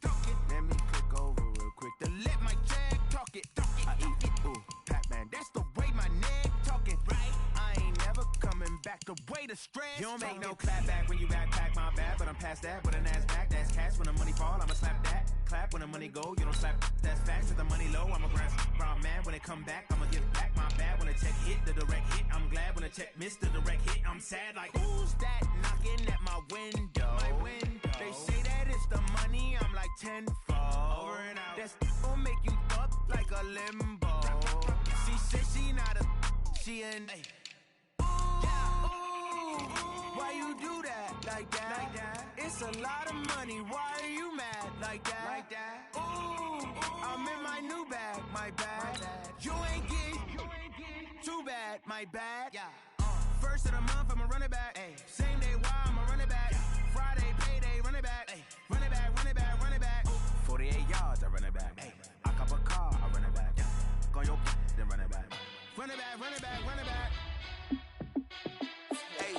Let me click over real quick to let my Jag talk it. I eat it, ooh, Pac-Man. That's the way my neck talking. Right? I ain't never coming back. The way the stress. You don't make no clap back when you backpack, my bad. But I'm past that with an ass back. That's cash when the money fall. I'ma slap that. Clap when the money go. You don't slap. That's facts. If the money low, I'm a brown man. When it come back, I'ma give back. My bad when the check hit the direct hit. I'm glad when the check missed the direct hit. I'm sad like who's that knocking at my window? They say that it's the money. I'm like tenfold. Over and out. That's gon' make you up like a limbo. She said she not a. She an. Ooh, why you do that like that? It's a lot of money. Why are you mad like that? Ooh, I'm in my new bag, my bad. You ain't get too bad, my bad. Yeah. First of the month, I'ma run it back. Ay. Same day, why I'ma run it back. Friday, payday, run it back. Ay. Run it back, run it back, run it back. 48 yards, I run it back. Ay. I cop a car, I run it back. Go your then run it back. Run it back, run it back, run it back. Hey,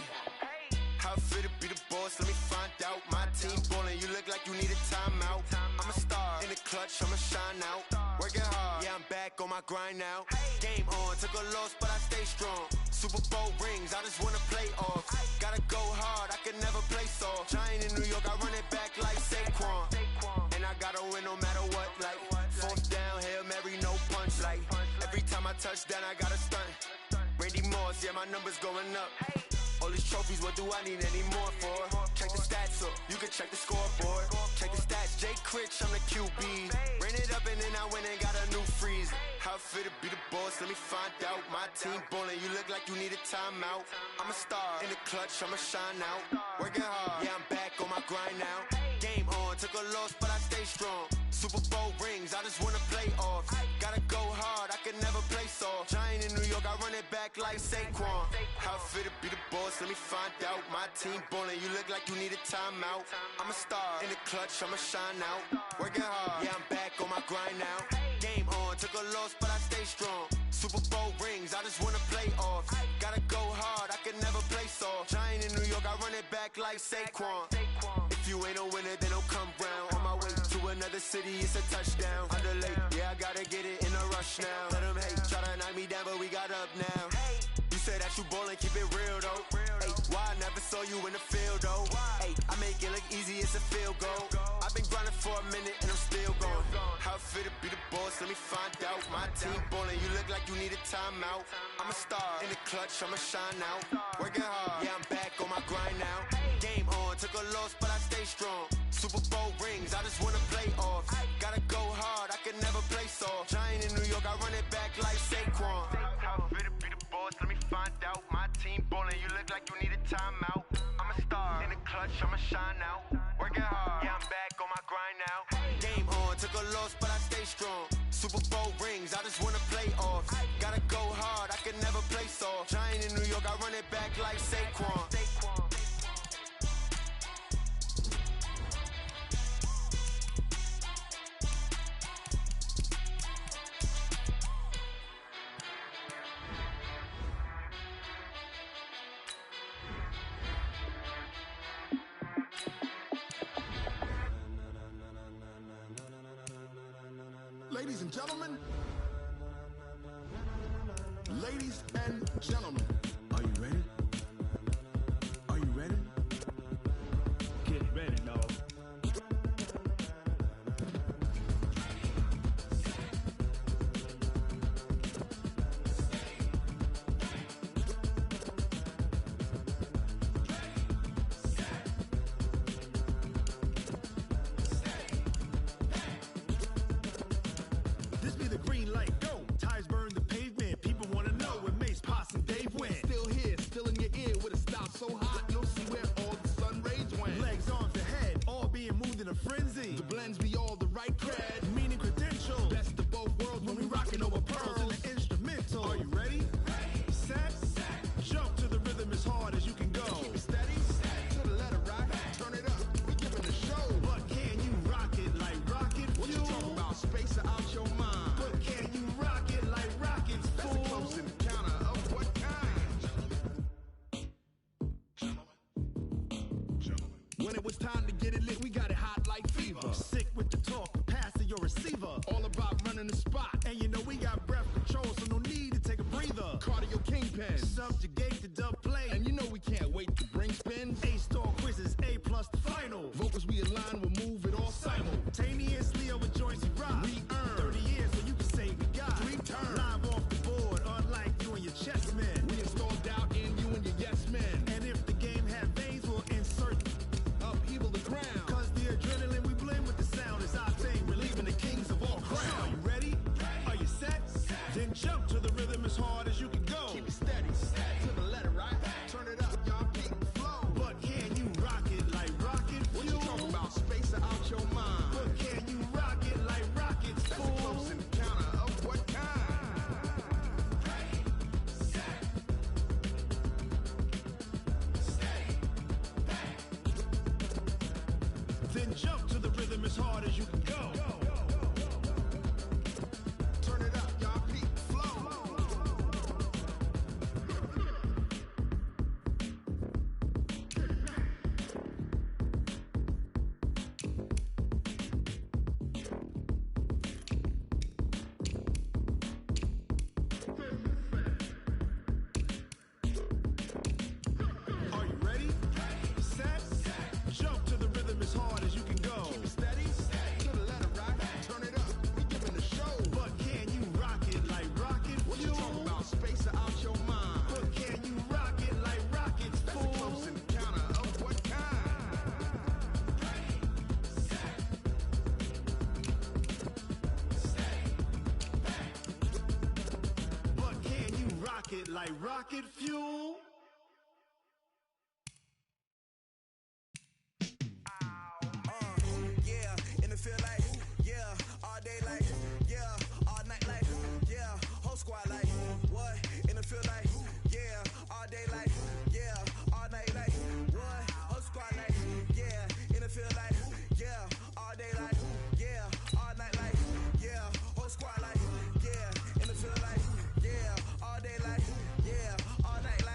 how fit to be the boss? Let me find out. My team ballin', you look like you need a timeout. I'm a star in the clutch, I'ma shine out. Working hard, yeah, I'm back on my grind now. Game on, took a loss, but I stay strong. Super Bowl rings, I just wanna play off. Gotta go hard, I can never play soft. Giant in New York, I run it back like Saquon. And I gotta win no matter what, like fourth down, Hail Mary, no punch. Like every time I touch down, I gotta stunt. Randy Moss, yeah, my numbers going up. All these trophies, what do I need any more for? Check the stats up, you can check the scoreboard. Check the stats, Jake Critch, I'm the QB. Ran it up and then I went and got a new freeze. How fit to be the boss, let me find out. My team ballin', you look like you need a timeout. I'm a star in the clutch, I'ma shine out. Working hard, yeah, I'm back on my grind now. Game on, took a loss, but I stay strong. Super Bowl rings, I just wanna play off. Gotta go hard, I can never play soft. Giant in New York, I run it back like Saquon. How fit to be the boss, let me find out. My team ballin', you look like you need a timeout. I'm a star in the clutch, I'ma shine out. Working hard, yeah, I'm back on my grind now. Game on, took a loss, but I stay strong. Super Bowl rings, I just wanna play off. Gotta go hard, I can never play soft. Giant in New York, I run it back like Saquon. If you ain't a winner, then don't come round. On my way to another city, it's a touchdown. Underlay, yeah, I gotta get it in a rush now. Let them hate, try to knock me down, but we got up now. You say that you ballin', keep it real though. Hey, why I never saw you in the field though? Hey, I make it look easy, it's a field goal. I've been grinding for a minute and I'm still going. How fit to be the boss, let me find out. My team ballin', you look like you need a timeout. I'm a star in the clutch, I'ma shine out. Working hard, yeah, I'm back on my grind now. Game on, took a loss, but I stay strong. Super Bowl rings, I just wanna play off. Gotta go hard, I can never play soft. Giant in team ballin', you look like you need a timeout. I'm a star in the clutch, I'ma shine out. Working hard, yeah, I'm back on my grind now. Game on, took a loss, but I stay strong. Super Bowl rings, I just wanna play off. Gotta go hard, I can never play soft. Giant in New York, I run it back like Saquon. Ladies and gentlemen, ladies and gentlemen, are you ready? Are you ready? Get ready, dog. This be the green light, go. Tires burn the pavement. People wanna know where Mace, Pops, and Dave went. Still here, still in your ear with a style so hot, you'll see where all the sun rays went. Legs, arms, and head, all being moved in a frenzy. The blends be all the right cred, meaning credentials. Best of both worlds when we rockin' over pearls in the instrumental. Are you ready? Set, jump to the rhythm as hard as you can go. Keep it steady, to the letter right, turn it up. We giving the show. But can you rock it like rocket fuel? What you talking about? Space out your mind. But can you rock it like rockets, fool? That's a close encounter of what kind? When it was time to get it lit, we got it hot like fever. Sick with the talk, pass to your receiver. All about running the spot. And you know we got breath control, so no need to take a breather. Cardio kingpin, subjugate the dub play. And you know we can't wait to bring spins. A-star quizzes, A+ the final. Vocals we align, we'll move it all simultaneously over joints we rock. We earn 30 years, so you can say we got 3 turns. Live off the board, unlike you and your chess men. We install doubt in you and your yes men. And if the game had veins, we'll insert upheaval the ground. Cause the adrenaline we blend with the sound is our thing, relieving the kings of all crowns. So are you ready? Are you set? Then jump to the rhythm as hard as you can go. Keep it steady, to the letter right. Turn it up, y'all keep the flow. But can you rock it like rocket fuel? What you talking about? Space out your mind. But can you rock it like rockets, fool? That's a close encounter of what kind? Then jump to the rhythm as hard as you can go. Turn it up, y'all keep the flow. Are you ready? Set, jump to the rhythm as hard as you can go. Keep it steady, to the letter right. Turn it up, we giving the show. But can you rock it like rocket fuel? What you talking about? Space out your mind. But can you rock it like rockets, fool? That's a close encounter of what kind? But can you rock it like rocket fuel? Yeah, in the field like, yeah, all day like, yeah, all night like, yeah, whole squad like, what? In the field like, yeah, all day like, yeah, all night like, what? Whole squad like, yeah, in the field like, yeah, all day like, yeah, all night like, yeah, whole squad like, yeah, in the field like, yeah, all day like, yeah, all night like.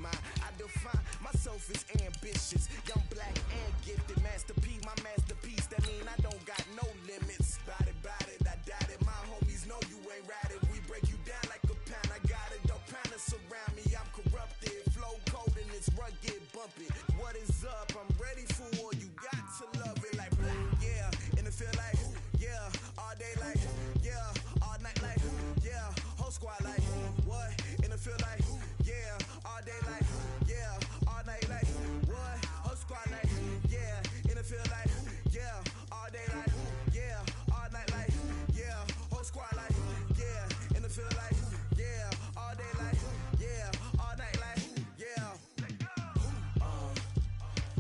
mine. I define myself as ambitious, young, black, and gifted. Master P, my masterpiece. That mean I don't got no limits. Bout it, I doubt it. My homies know you ain't ratted. We break you down like a pound. I got it, don't pound to surround me. I'm corrupted, flow cold and it's rugged, bumpy. What is up? I'm ready for war. You got to love it like blah, yeah. And it feel like yeah, all day like yeah, all night like yeah, whole squad like what? And it feel like yeah, all day like yeah, all night like what? Whole squad like yeah, and it feel like yeah, all day like yeah, all night like yeah, whole squad like yeah, and it feel like yeah, all day like yeah, all night like yeah.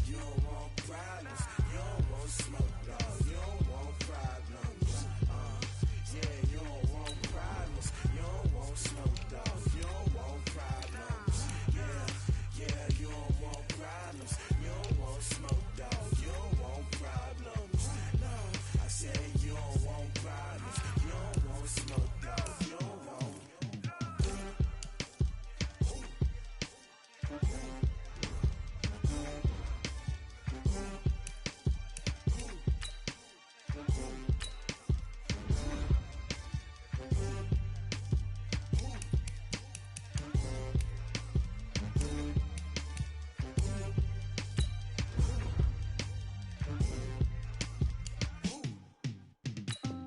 You don't want problems, you don't want smoke, dog. You don't want problems. Yeah, you don't want problems, you don't want smoke, dog. You don't want problems. Yeah, you don't want problems, you don't want smoke, dog. You don't want problems. No, I said you don't want problems, you don't want smoke, dog. You don't want.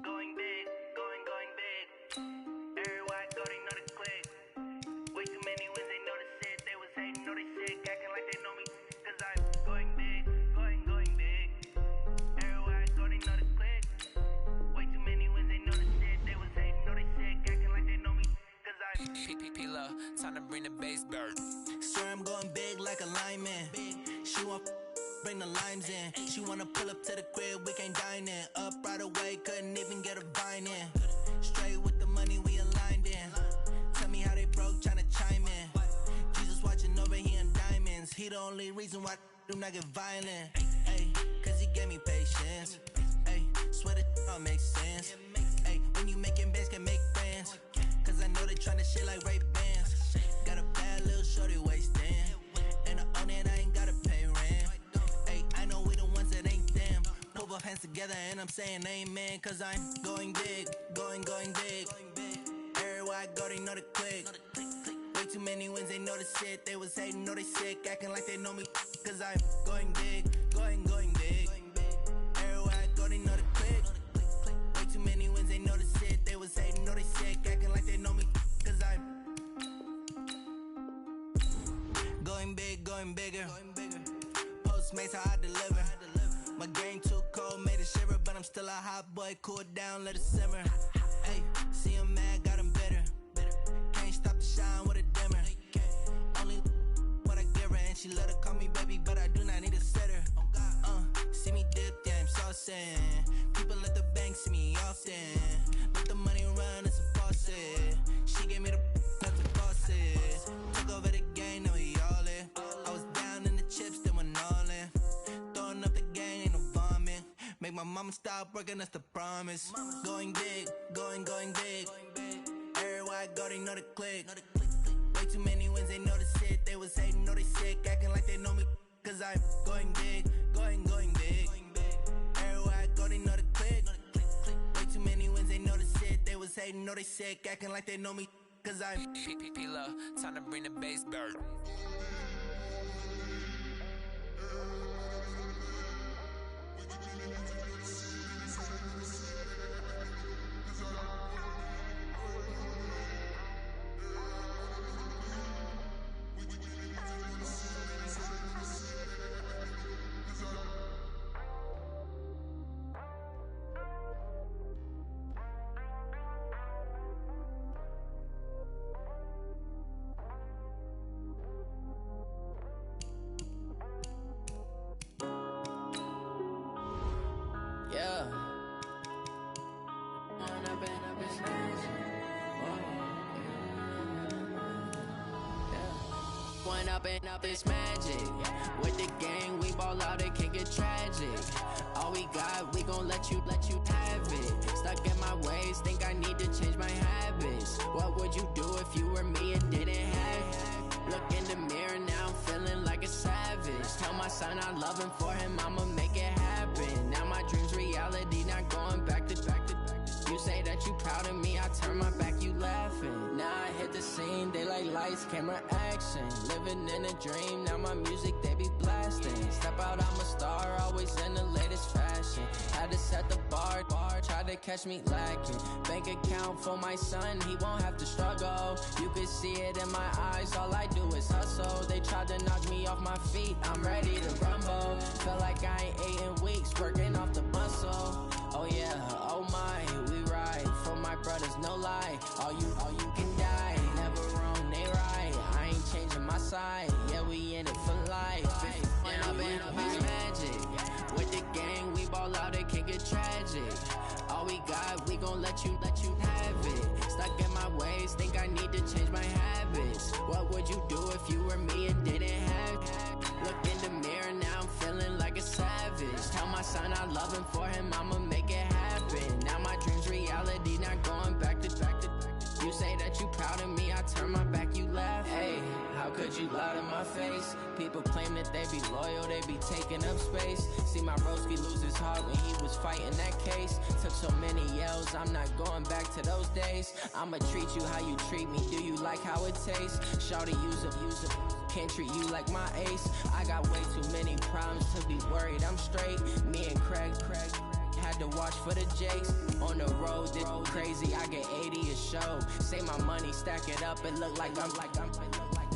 Going big, going big. Everywhere I go, they know the click. Way too many wins, they know the shit. They was hating, know they sick, acting like they know me. Cause I'm going big, going big. Everywhere I go, they know the click. Way too many wins, they know the shit. They was hating, know they sick, acting like they know me. Cause I'm P-P-P-Lo, time to bring the bass bird. Swear I'm going big like a lineman. She want bring the limes in. She wanna pull up to the crib, we can't dine in. Up right away, couldn't even get a vine in. Straight with the money, we aligned in. Tell me how they broke, tryna chime in. Jesus watching over here in diamonds. He the only reason why do not get violent. Ay, cause he gave me patience. Ay, swear that all makes sense. Ay, when you making bands, can make friends. Cause I know they tryna shit like Ray-Bans. Got a bad little shorty wasting. And I own it, I ain't gotta pay rent. Ay, I know we the ones that ain't them. Pull both hands together and I'm saying amen. Cause I'm going big, going big. Everywhere I go, they know the click. Way too many wins, they know the shit. They was hating, know they sick, acting like they know me. Cause I'm going big, going big. Everywhere I go, they know the click. Way too many wins, they know the shit. They was hating, know they sick, acting like they know me. Cause I'm going bigger. Postmates how I deliver. My game too cold, made it shiver, but I'm still a hot boy. Cool it down, let it simmer. Hey, see him mad, got him bitter. Can't stop the shine with a dimmer. Only what I give her, and she love to call me baby, but I do not need a sitter. See me dip, yeah, I'm saucing. People at the bank see me often. Let the money run, it's a faucet. She gave me the not to boss it. Took over the game, now we all in. I was down in the chips, then went all in. Throwing up the gang, ain't no vomit. Make my mama stop working, that's the promise. Going big, going big. Everywhere I go, they know the click. Way too many wins, they know the shit. They was hating, know they sick, acting like they know me. Cause I'm going big, going big. Everywhere I go, they know the click. Way too many wins, they know the shit. They was hating, know they sick, acting like they know me. Cause I'm P-P-P-Lo, time to bring the bass bird. Yeah. One up and up is magic. With the gang, we ball out, it can get tragic. All we got, we gon' let you have it. Stuck in my ways, think I need to change my habits. What would you do if you were me and didn't have? Look in the mirror now. son, I love him, for him, I'ma make it happen. Now my dream's reality, not going back to. You say that you proud of me, I turn my back, you laughing. Now I hit the scene, they like lights, camera, action. Living in a dream, now my music, they be blasting. Step out, I'm a star, always in the latest fashion. Had to set the bar, tried to catch me lacking. Bank account for my son, he won't have to struggle. You can see it in my eyes, all I do is hustle. They tried to knock me off my feet, I'm ready to rumble. Feel like I ain't ate in weeks, working off the muscle. Oh yeah, oh my, we ride for my brothers, no lie. All you can die, never wrong, they right. I ain't changing my side, yeah, we in it for life. And I've been magic. With the gang, we ball out, it can get tragic. All we got, we gon' let you have it. Stuck in my ways, think I need to change my habits. What would you do if you were me and didn't have it? Look in the mirror, now I'm feeling like a savage. Tell my son I love him, for him, I'ma make it happen. Now my dream's reality, not going back to. You say that you proud of me, I turn my back, you laugh. Hey, how could you lie to my face? People claim that they be loyal, they be taking up space. See my broski lose his heart when he was fighting that case. Took so many yells, I'm not going back to those days. I'ma treat you how you treat me, do you like how it tastes? Shawty, use up, can't treat you like my ace. I got way too many problems to be worried, I'm straight. Me and Craig had to watch for the Jakes. On the road, this crazy, I get 80 a show. Say my money, stack it up, it look like I'm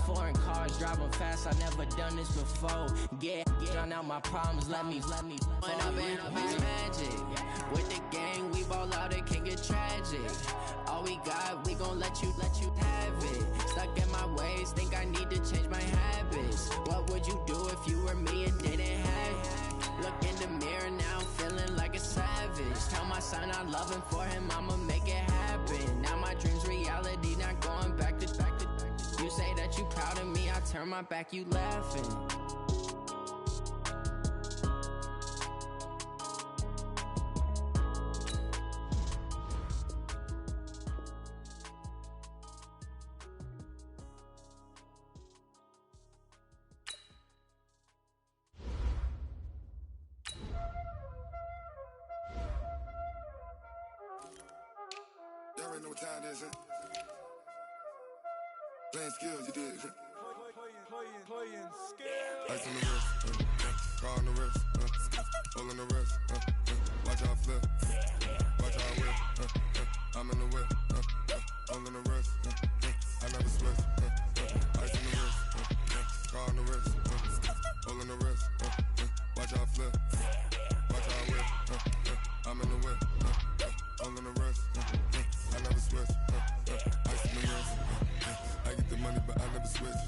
foreign cars, driving fast, I never done this before. Get drown out my problems, let me When I've been magic. With the gang, we ball out, it can get tragic. All we got, we gon' let you have it. Stuck in my ways, think I need to change my habits. What would you do if you were me and didn't have it? Look in the mirror, now I'm feeling like a savage. Tell my son I love him, for him, I'ma make it happen. Now my dream's reality, not going back to. You say that you proud of me, I turn my back, you laughing. Y'all already know what time it is, huh? Playing skills, you did. Playing skills. Ice on the wrist, car on the wrist, hole on the wrist, watch how I flip, watch how I whip, I'm in the whip, hole on the wrist, I never switch, ice on the wrist, car on the wrist, hole on the wrist, watch how I flip, watch how I whip, I'm in the whip, hole on the wrist, I never switch, ice on the wrist. I get the money, but I never switch.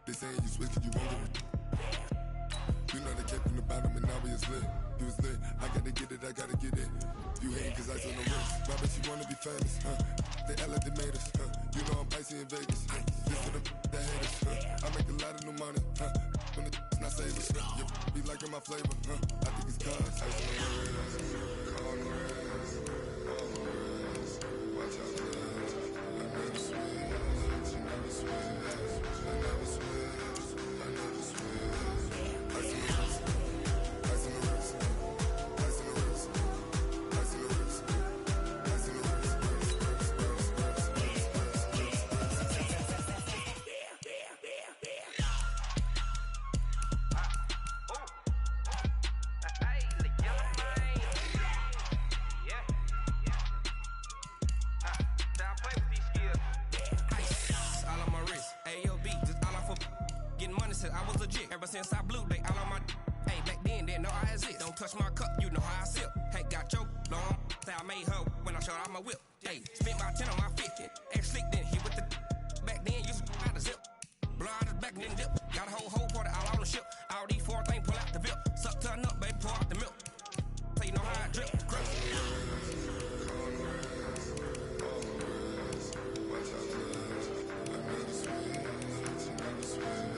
They saying you switch, you won't get it. You know they kept in the bottom and now we is lit. You was lit, I gotta get it, I gotta get it. You hating cause ice on the wrist. Why bet you wanna be famous, They act like they made us, You know I'm icy in Vegas, This for the that hate us, I make a lot of new money, When the not savers, You be liking my flavor, I think it's cause ice on the wrist, on the wrist, on the wrist. Watch out for this. I never switch, I never switch, I never switch, I never switch. Ice on the wrist, ice on the wrist, ice on the wrist, ice on the wrist, ice on the wrist, I was legit. Ever since I blew, they all on my hey, back then, didn't know I exist. Don't touch my cup, you know how I sip. Hey, got your long. Say I made her when I showed out my whip. Hey, spent my 10 on my 50. Ex slick, then hit with the back then, used to out the zip. Blow out his back, then dip. Got a whole party all on the ship. All these four things, pull out the VIP. Suck turn up, baby, pour out the milk. So you know how I drip. Grip. Watch out for this. I never switch, I never switch.